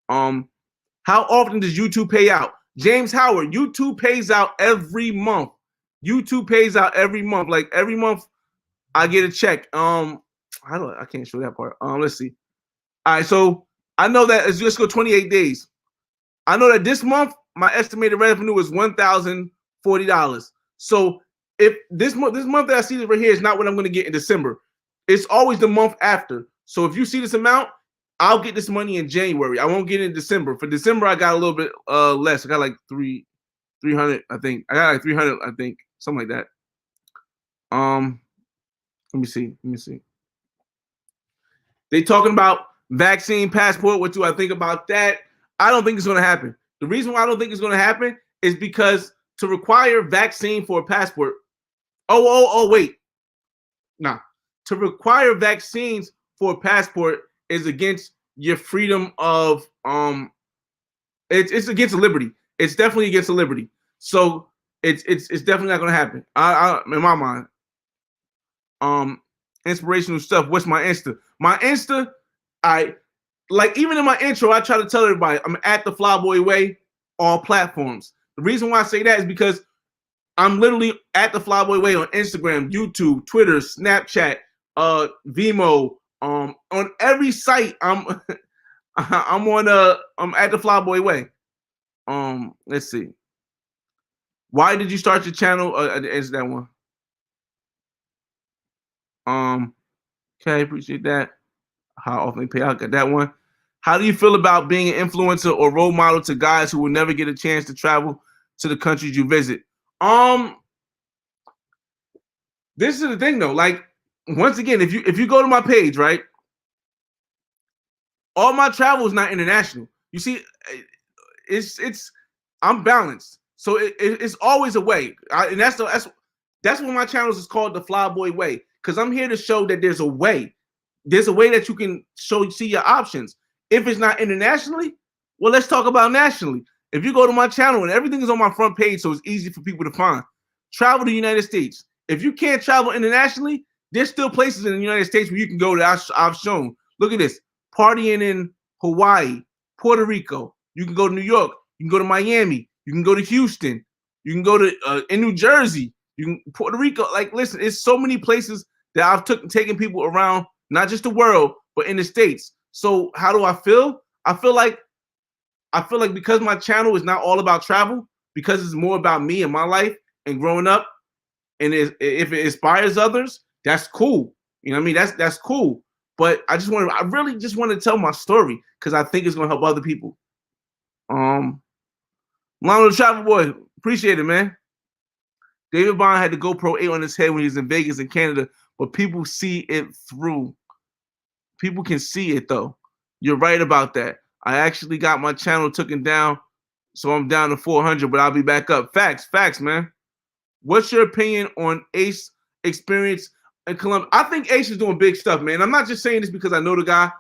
How often does YouTube pay out? James Howard, YouTube pays out every month. YouTube pays out every month. Like every month, I get a check. I can't show that part. Let's see. All right, so I know that let's go 28 days. I know that this month my estimated revenue is $1,040. So if this month that I see this right here is not what I'm going to get in December, it's always the month after. So if you see this amount, I'll get this money in January. I won't get it in December. For December, I got a little bit less. I got like 300, I think. I got like 300, I think, something like that. Let me see. They talking about vaccine passport. What do I think about that? I don't think it's going to happen. The reason why I don't think it's going to happen is because to require vaccine for a passport. Wait. Nah. To require vaccines for a passport is against your freedom of it's against liberty. It's definitely against the liberty. So it's definitely not going to happen. I in my mind. Inspirational stuff. What's my Insta? My Insta, even in my intro, I try to tell everybody I'm at the Flyboy Way, all platforms. The reason why I say that is because I'm literally at the Flyboy Way on Instagram, YouTube, Twitter, Snapchat, Vimeo, on every site. I'm at the Flyboy Way. Let's see. Why did you start your channel? Answer that one. Okay, appreciate that. How often they pay out? Got that one. How do you feel about being an influencer or role model to guys who will never get a chance to travel to the countries you visit? This is the thing though. Like, once again, if you go to my page, right, all my travel is not international. You see, I'm balanced, so it's always a way, and that's why my channel is called the Flyboy Way, because I'm here to show that there's a way. There's a way that you can see your options. If it's not internationally, well, let's talk about nationally. If you go to my channel and everything is on my front page, so it's easy for people to find. Travel to the United States. If you can't travel internationally, there's still places in the United States where you can go that I've shown. Look at this. Partying in Hawaii, Puerto Rico. You can go to New York. You can go to Miami. You can go to Houston. You can go to in New Jersey. You can Puerto Rico. Like, listen, it's so many places that I've taken people around, not just the world, but in the States. So how do I feel? I feel like because my channel is not all about travel, because it's more about me and my life and growing up, and if it inspires others, that's cool. You know what I mean? That's cool. But I really just want to tell my story because I think it's gonna help other people. Mulano The Travel Boy, appreciate it, man. David Bond had the GoPro 8 on his head when he was in Vegas in Canada, but people see it through. People can see it though. You're right about that. I actually got my channel taken down, so I'm down to 400, but I'll be back up. Facts, man. What's your opinion on Ace experience in Colombia? I think Ace is doing big stuff, man. I'm not just saying this because I know the guy.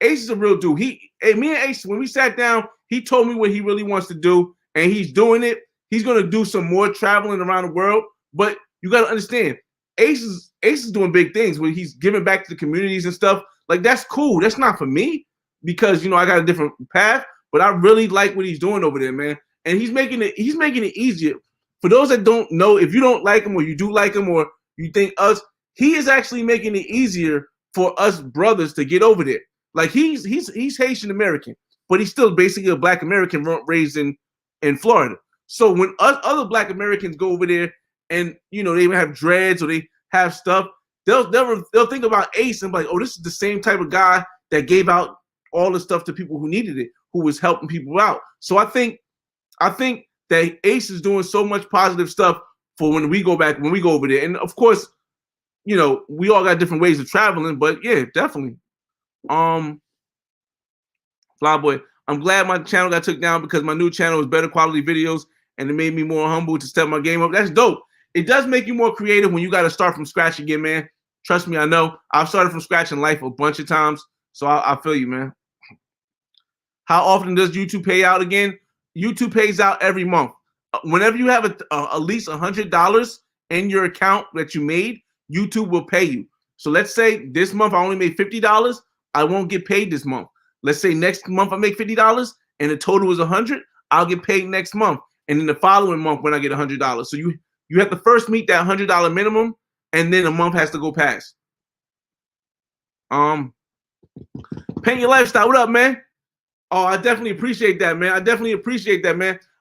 Ace is a real dude. Me and Ace, when we sat down, he told me what he really wants to do, and he's doing it. He's gonna do some more traveling around the world. But you gotta understand, Ace is doing big things where he's giving back to the communities and stuff. Like, that's cool. That's not for me because I got a different path. But I really like what he's doing over there, man. And he's making it easier. For those that don't know, if you don't like him or you do like him or you think us, he is actually making it easier for us brothers to get over there. Like, he's Haitian American, but he's still basically a Black American raised in Florida. So when other Black Americans go over there and they even have dreads or they have stuff, they'll think about Ace and be like, oh, this is the same type of guy that gave out all the stuff to people who needed it, who was helping people out. So I think that Ace is doing so much positive stuff for when we go over there. And of course, we all got different ways of traveling, but yeah, definitely. Flyboy, I'm glad my channel got took down because my new channel is better quality videos and it made me more humble to step my game up. That's dope. It does make you more creative when you got to start from scratch again, man. Trust me, I know. I've started from scratch in life a bunch of times, so I feel you, man. How often does YouTube pay out again? YouTube pays out every month. Whenever you have at least $100 in your account that you made, YouTube will pay you. So let's say this month I only made $50. I won't get paid this month. Let's say next month I make $50 and the total is $100. I'll get paid next month, and then the following month when I get $100. So you have to first meet that $100 minimum, and then a month has to go past. Paint Your Lifestyle, what up, man? Oh, I definitely appreciate that, man.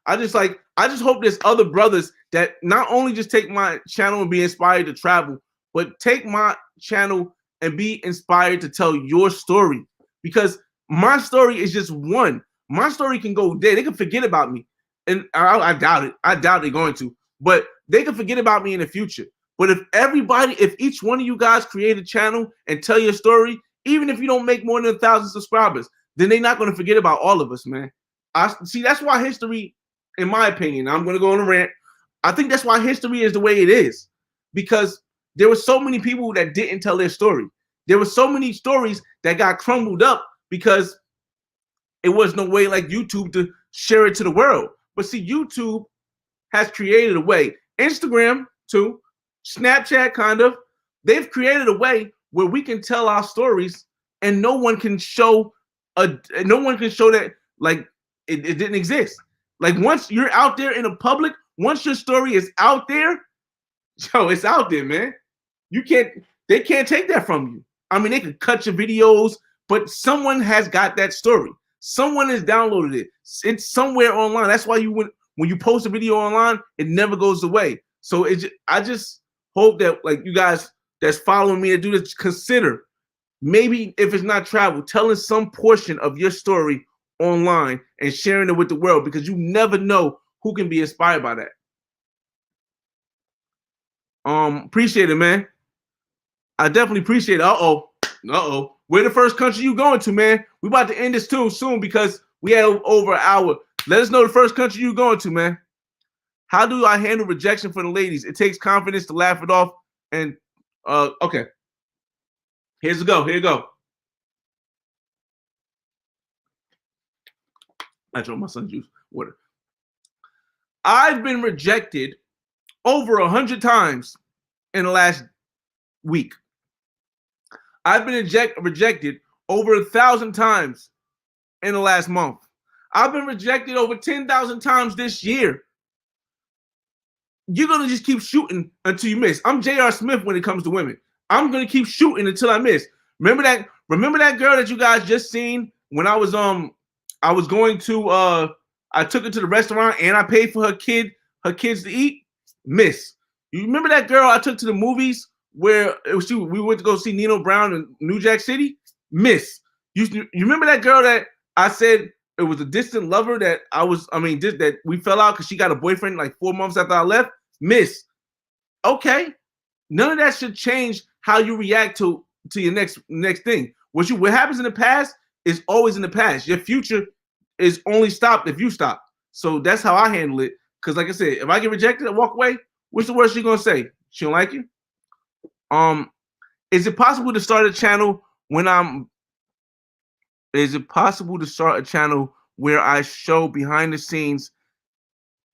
I just hope there's other brothers that not only just take my channel and be inspired to travel, but take my channel and be inspired to tell your story. Because my story is just one. My story can go there. They can forget about me. And I doubt it. I doubt they're going to. But they can forget about me in the future. But if each one of you guys create a channel and tell your story, even if you don't make more than 1,000 subscribers, then they're not going to forget about all of us, man. That's why history, in my opinion, I'm going to go on a rant. I think that's why history is the way it is. Because there were so many people that didn't tell their story. There were so many stories that got crumbled up because it was no way like YouTube to share it to the world. But see, YouTube has created a way. Instagram, too. Snapchat, kind of. They've created a way where we can tell our stories and no one can show that like it didn't exist. Like, once you're out there in the public, once your story is out there, it's out there, man. They can't take that from you. I mean, they could cut your videos, but someone has got that story. Someone has downloaded it. It's somewhere online. That's why when you post a video online, it never goes away. So I just hope that, like, you guys that's following me to do this, consider maybe, if it's not travel, telling some portion of your story online and sharing it with the world, because you never know who can be inspired by that. Appreciate it, man. I definitely appreciate it. Uh-oh. Where the first country you going to, man? We about to end this too soon because we had over an hour. Let us know the first country you going to, man. How do I handle rejection for the ladies? It takes confidence to laugh it off. And okay. Here you go. I drank my son's juice. Water. I've been rejected over 100 times in the last week. I've been rejected over 1,000 times in the last month. I've been rejected over 10,000 times this year. You're going to just keep shooting until you miss. I'm J.R. Smith when it comes to women. I'm going to keep shooting until I miss. Remember that girl that you guys just seen when I was going to I took her to the restaurant and I paid for her kids to eat? Miss. You remember that girl I took to the movies where we went to go see Nino Brown in New Jack City? Miss. You remember that girl that I said it was a distant lover that that we fell out because she got a boyfriend like 4 months after I left? Miss. Okay. None of that should change how you react to your next thing. What happens in the past is always in the past. Your future is only stopped if you stop. So that's how I handle it. Because like I said, if I get rejected and walk away, what's the worst she's gonna say? She don't like you? Is it possible to start a channel when I'm Is it possible to start a channel where I show behind the scenes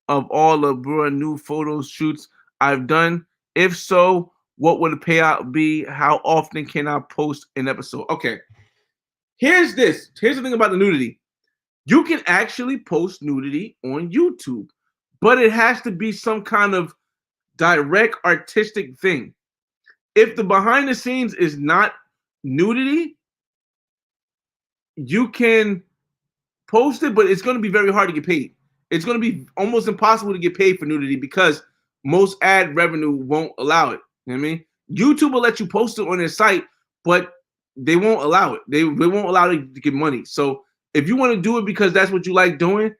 of all the brand new photo shoots I've done? If so, what would the payout be? How often can I post an episode? Okay, here's this. Here's the thing about the nudity. You can actually post nudity on YouTube, but it has to be some kind of direct artistic thing. If the behind the scenes is not nudity, you can post it, but it's going to be very hard to get paid. It's going to be almost impossible to get paid for nudity because most ad revenue won't allow it. You know what I mean? YouTube will let you post it on their site, but they won't allow it. They won't allow it to get money. So if you want to do it because that's what you like doing,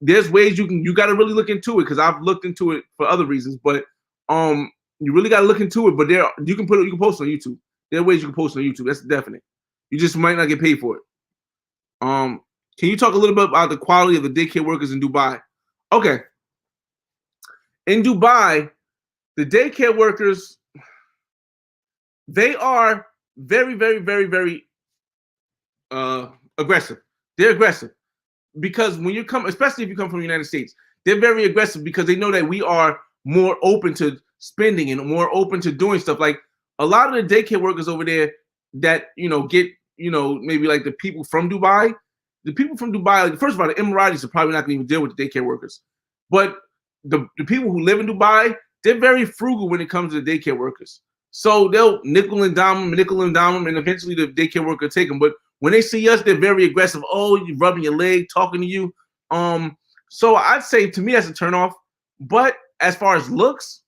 there's ways you got to really look into it, because I've looked into it for other reasons, but you really got to look into it. But you can post on YouTube. There are ways you can post on YouTube. That's definite. You just might not get paid for it. Can you talk a little bit about the quality of the daycare workers in Dubai? Okay. In Dubai, the daycare workers, they are very, very, very, very aggressive. They're aggressive because when you come, especially if you come from the United States, they're very aggressive because they know that we are more open to spending and more open to doing stuff. Like a lot of the daycare workers over there that, get, maybe like the people from Dubai. The people from Dubai, like, first of all, the Emiratis are probably not going to even deal with the daycare workers. But the people who live in Dubai, they're very frugal when it comes to the daycare workers. So they'll nickel and dime them, and eventually the daycare worker will take them. But when they see us, they're very aggressive. Oh, you rubbing your leg, talking to you. So I'd say to me that's a turnoff. But as far as looks,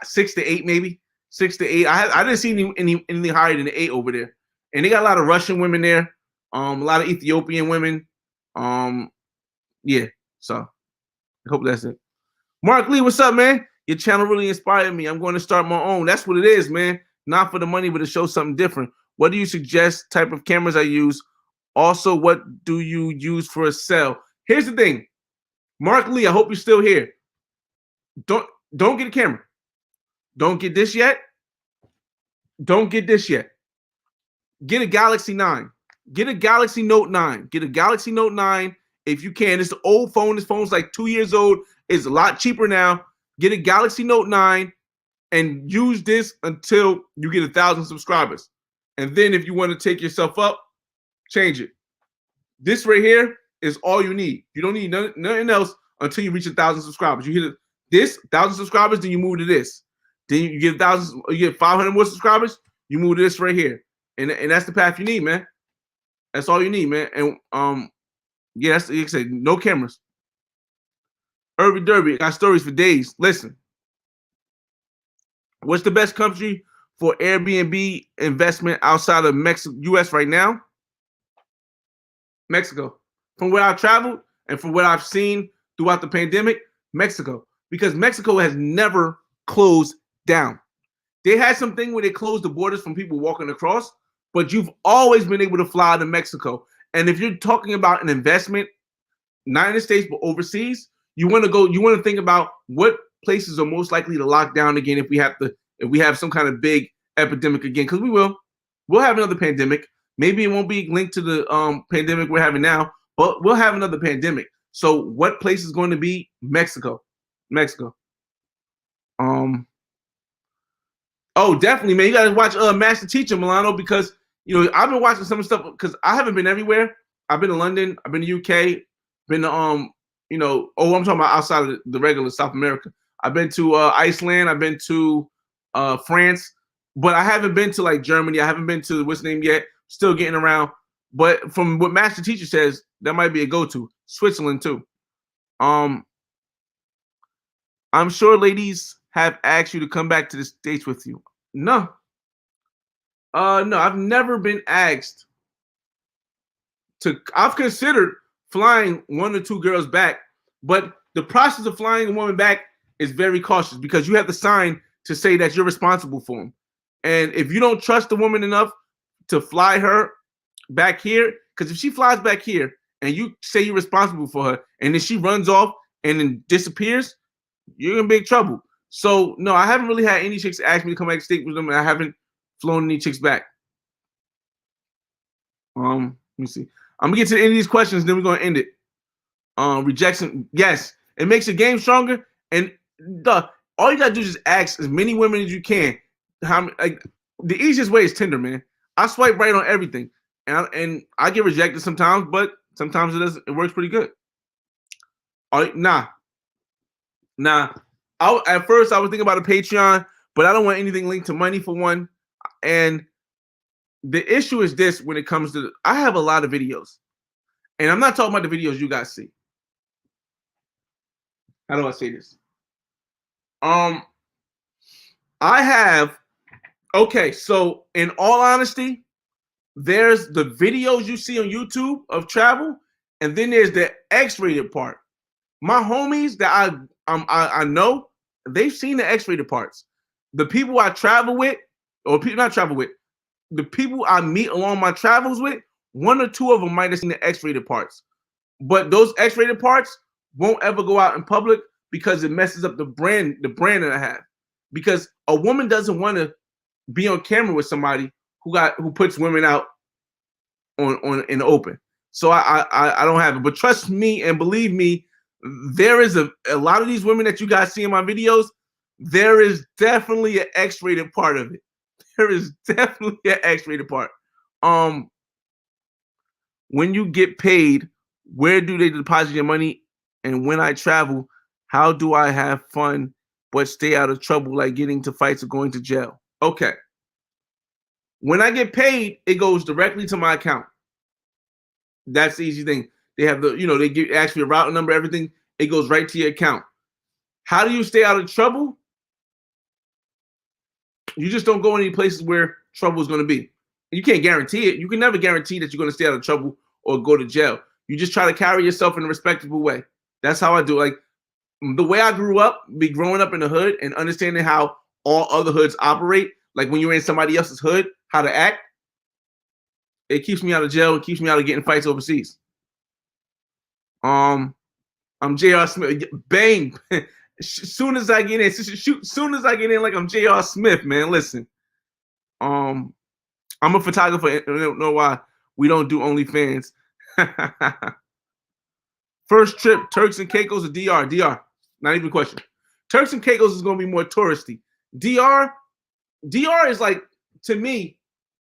6 to 8 maybe. 6 to 8. I didn't see anything higher than 8 over there. And they got a lot of Russian women there. A lot of Ethiopian women. Yeah. So I hope that's it. Mark Lee, what's up, man? Your channel really inspired me. I'm going to start my own. That's what it is, man. Not for the money, but to show something different. What do you suggest type of cameras I use? Also, what do you use for a cell? Here's the thing. Mark Lee, I hope you're still here. Don't get a camera. Don't get this yet. Don't get this yet. Get a Galaxy 9. Get a Galaxy Note 9. Get a Galaxy Note 9 if you can. It's an old phone. This phone's like 2 years old. It's a lot cheaper now. Get a Galaxy Note 9 and use this until you get 1,000 subscribers. And then if you want to take yourself up, change it. This right here is all you need. You don't need nothing else until you reach 1,000 subscribers. You hit this 1,000 subscribers, then you move to this. Then you get 1,000. You get 500 more subscribers. You move to this right here, and that's the path you need, man. That's all you need, man. And yeah, that's, like I said, no cameras. Irby Derby, got stories for days. Listen, what's the best country for Airbnb investment outside of Mexico, US right now? Mexico. From where I've traveled and from what I've seen throughout the pandemic, Mexico. Because Mexico has never closed down. They had something where they closed the borders from people walking across, but you've always been able to fly to Mexico. And if you're talking about an investment, not in the States, but overseas, you want to think about what places are most likely to lock down again if we have some kind of big epidemic again, because we'll have another pandemic. Maybe it won't be linked to the pandemic we're having now, but we'll have another pandemic. So what place is going to be? Mexico. Oh, definitely, man. You gotta watch Master Teacher, Mulano, because I've been watching some stuff because I haven't been everywhere. I've been to London, I've been to UK, been to I'm talking about outside of the regular South America. I've been to Iceland, I've been to France, but I haven't been to like Germany. I haven't been to what's name yet. Still getting around. But from what Master Teacher says, that might be a go-to. Switzerland too. I'm sure ladies have asked you to come back to the States with you. No, I've never been asked to. I've considered flying 1 or 2 girls back, but the process of flying a woman back is very cautious because you have to sign to say that you're responsible for them. And if you don't trust the woman enough to fly her back here, because if she flies back here and you say you're responsible for her, and then she runs off and then disappears, you're in big trouble. So no, I haven't really had any chicks ask me to come back to state with them, and I haven't flown any chicks back. Let me see. I'm gonna get to the end of these questions, then we're gonna end it. Rejection, yes, it makes the game stronger, and all you gotta do is just ask as many women as you can. Like the easiest way is Tinder, man. I swipe right on everything, and I get rejected sometimes, but sometimes it does. It works pretty good. Nah. At first I was thinking about a Patreon, but I don't want anything linked to money for one. And the issue is this: when it comes to, I have a lot of videos, and I'm not talking about the videos you guys see. How do I say this? I have, okay, so in all honesty, there's the videos you see on YouTube of travel, and then there's the X-rated part. My homies that I know, they've seen the X-rated parts. The people I travel with, or people not travel with, the people I meet along my travels with, one or two of them might have seen the X-rated parts. But those X-rated parts won't ever go out in public because it messes up the brand that I have. Because a woman doesn't want to be on camera with somebody who puts women out on in the open. So I don't have it. But trust me and believe me, there is a lot of these women that you guys see in my videos, there is definitely an X-rated part of it. There is definitely an X-rated part. When you get paid, where do they deposit your money? And when I travel, how do I have fun but stay out of trouble, like getting to fights or going to jail? Okay. When I get paid, it goes directly to my account. That's the easy thing. They have they ask for your route number, everything. It goes right to your account. How do you stay out of trouble? You just don't go any places where trouble is going to be. You can't guarantee it. You can never guarantee that you're going to stay out of trouble or go to jail. You just try to carry yourself in a respectable way. That's how I do. Like the way I grew up, growing up in the hood and understanding how all other hoods operate, like when you're in somebody else's hood, how to act, it keeps me out of jail. It keeps me out of getting fights overseas. I'm J.R. Smith. Bang. Soon as I get in, like I'm J.R. Smith, man. Listen. I'm a photographer. I don't know why we don't do OnlyFans. First trip, Turks and Caicos or DR? DR. Not even a question. Turks and Caicos is going to be more touristy. DR is like, to me,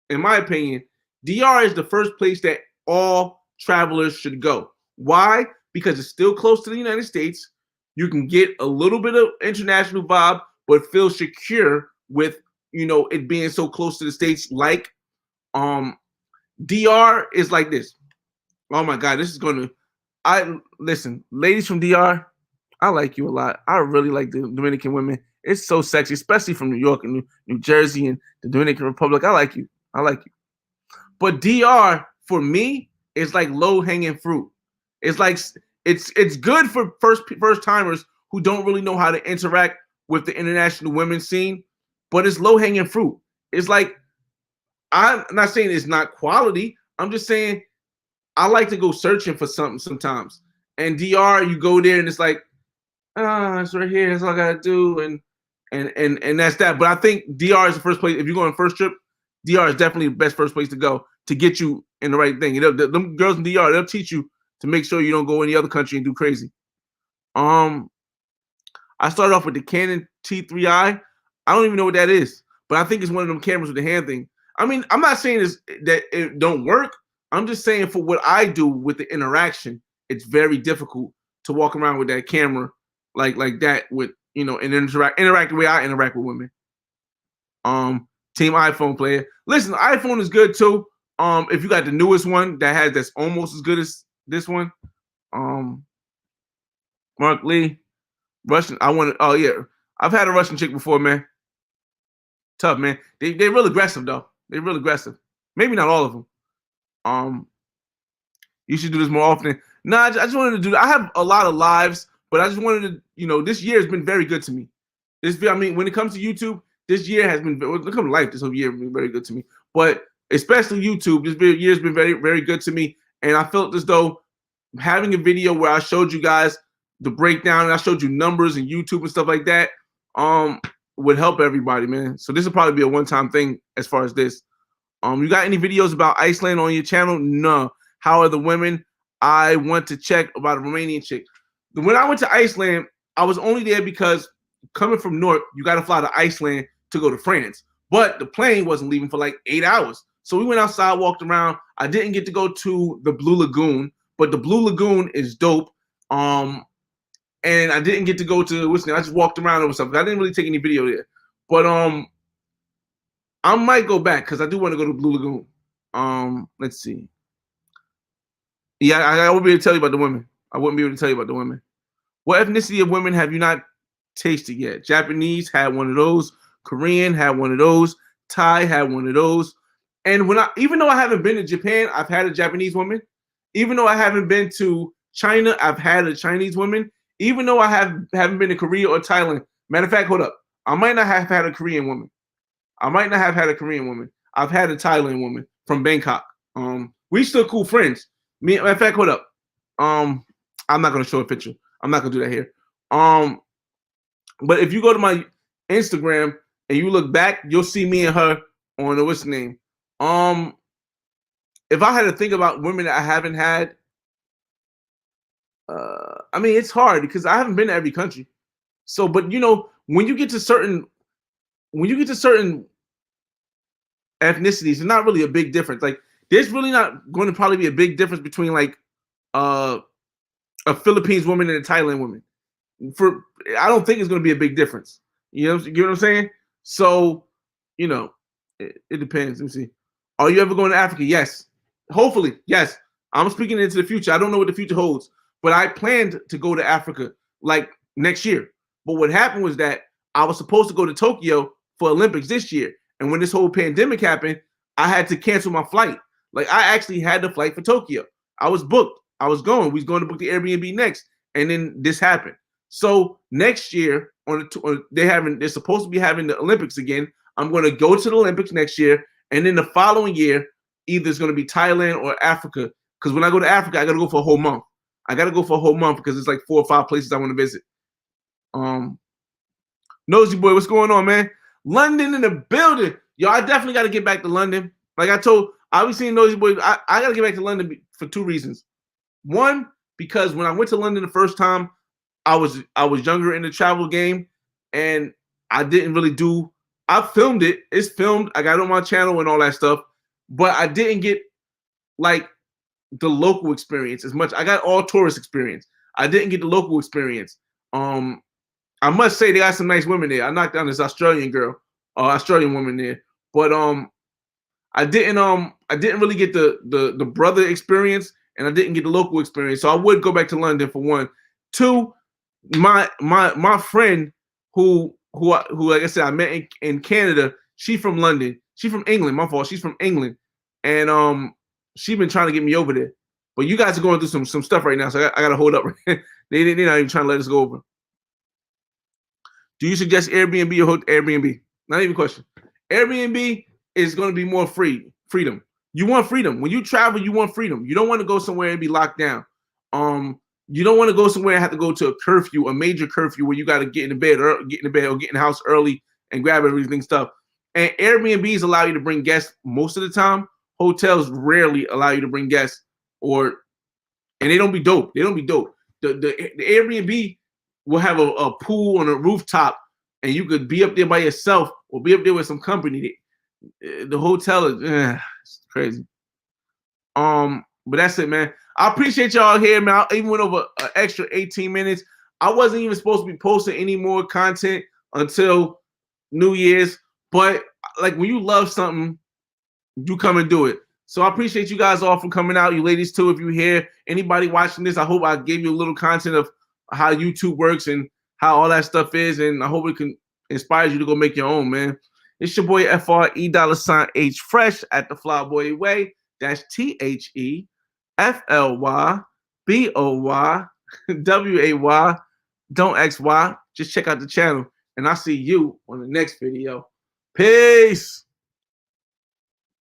in my opinion, DR is the first place that all travelers should go. Why? Because it's still close to the United States. You can get a little bit of international vibe, but feel secure with, it being so close to the States. Like, DR is like this. Oh my God, this is going to, listen, ladies from DR, I like you a lot. I really like the Dominican women. It's so sexy, especially from New York and New Jersey and the Dominican Republic. I like you. But DR, for me, is like low-hanging fruit. It's like, it's good for first timers who don't really know how to interact with the international women's scene, but it's low-hanging fruit. It's like, I'm not saying it's not quality. I'm just saying I like to go searching for something sometimes. And DR, you go there and it's like, it's right here. That's all I gotta do, and that's that. But I think DR is the first place. If you're going first trip, DR is definitely the best first place to go to get you in the right thing. Them girls in DR, they'll teach you to make sure you don't go any other country and do crazy. I started off with the Canon T3i. I don't even know what that is, but I think it's one of them cameras with the hand thing. I mean, I'm not saying that it don't work. I'm just saying for what I do with the interaction, it's very difficult to walk around with that camera like that with, and interact the way I interact with women. Team iPhone player. Listen, the iPhone is good too. If you got the newest one that's almost as good as this one. Mark Lee, Russian. Oh yeah, I've had a Russian chick before, man. Tough, man. They're real aggressive though. They're real aggressive. Maybe not all of them. You should do this more often. I just wanted to do that. I have a lot of lives, but I just wanted to, this year has been very good to me. When it comes to YouTube, this year has been, look at life, this whole year has been very good to me. But especially YouTube, this year has been very, very good to me. And I felt as though having a video where I showed you guys the breakdown and I showed you numbers and YouTube and stuff like that, would help everybody, man. So this will probably be a one-time thing as far as this. You got any videos about Iceland on your channel? No. How are the women? I want to check about a Romanian chick. When I went to Iceland, I was only there because coming from North, you got to fly to Iceland to go to France. But the plane wasn't leaving for like 8 hours. So we went outside, walked around. I didn't get to go to the Blue Lagoon, but the Blue Lagoon is dope. And I didn't get to go to what's name. I just walked around over something. I didn't really take any video there. But I might go back because I do want to go to Blue Lagoon. Let's see. Yeah, I won't be able to tell you about the women. I wouldn't be able to tell you about the women. What ethnicity of women have you not tasted yet? Japanese had one of those. Korean had one of those. Thai had one of those. And even though I haven't been to Japan, I've had a Japanese woman. Even though I haven't been to China, I've had a Chinese woman. Even though I haven't been to Korea or Thailand. Matter of fact, hold up. I might not have had a Korean woman. I've had a Thailand woman from Bangkok. We still cool friends. Matter of fact, hold up. I'm not gonna show a picture. I'm not gonna do that here. But if you go to my Instagram and you look back, you'll see me and her on the what's the name. If I had to think about women that I haven't had, I mean it's hard because I haven't been to every country. So, but you know, when you get to certain ethnicities, it's not really a big difference. Like, there's really not going to probably be a big difference between like a Philippines woman and a Thailand woman. I don't think it's going to be a big difference. You know what I'm saying? So, you know, it depends. Let me see. Are you ever going to Africa? Yes. Hopefully, yes. I'm speaking into the future. I don't know what the future holds, but I planned to go to Africa like next year. But what happened was that I was supposed to go to Tokyo for Olympics this year. And when this whole pandemic happened, I had to cancel my flight. Like, I actually had the flight for Tokyo. I was booked. I was going. We was going to book the Airbnb next. And then this happened. So next year, they're supposed to be having the Olympics again. I'm going to go to the Olympics next year. And then the following year, either it's going to be Thailand or Africa. Because when I go to Africa, I got to go for a whole month. Because it's like 4 or 5 places I want to visit. Nosy boy, what's going on, man? London in the building. Yo, I definitely got to get back to London. Like I was seeing Nosy boy. I got to get back to London for 2 reasons. One, because when I went to London the first time, I was younger in the travel game, and I didn't really do. I filmed it. It's filmed. I got it on my channel and all that stuff, but I didn't get like the local experience as much. I got all tourist experience. I didn't get the local experience. I must say they got some nice women there. I knocked down this Australian woman there, but I didn't really get the brother experience, and I didn't get the local experience. So I would go back to London for 1. 2, my friend who like I said I met in Canada. She's from London. She's from England. My fault. She's from England, and she been trying to get me over there. But you guys are going through some stuff right now, so I got to hold up. They're not even trying to let us go over. Do you suggest Airbnb or Airbnb? Not even a question. Airbnb is going to be more freedom. You want freedom. When you travel, you want freedom. You don't want to go somewhere and be locked down. You don't want to go somewhere and have to go to a major curfew where you got to get in bed or get in the house early and grab everything stuff. And Airbnbs allow you to bring guests most of the time. Hotels rarely allow you to bring guests, and they don't be dope. The Airbnb will have a pool on a rooftop, and you could be up there by yourself or be up there with some company. The hotel is it's crazy. But that's it, man. I appreciate y'all here, man. I even went over an extra 18 minutes. I wasn't even supposed to be posting any more content until New Year's. But like, when you love something, you come and do it. So I appreciate you guys all for coming out. You ladies too, if you're here. Anybody watching this, I hope I gave you a little content of how YouTube works and how all that stuff is. And I hope it can inspire you to go make your own, man. It's your boy FRE$H Fresh at the Flyboy Way. That's THEFLYBOYWAY. Don't XY. Just check out the channel. And I'll see you on the next video. Peace.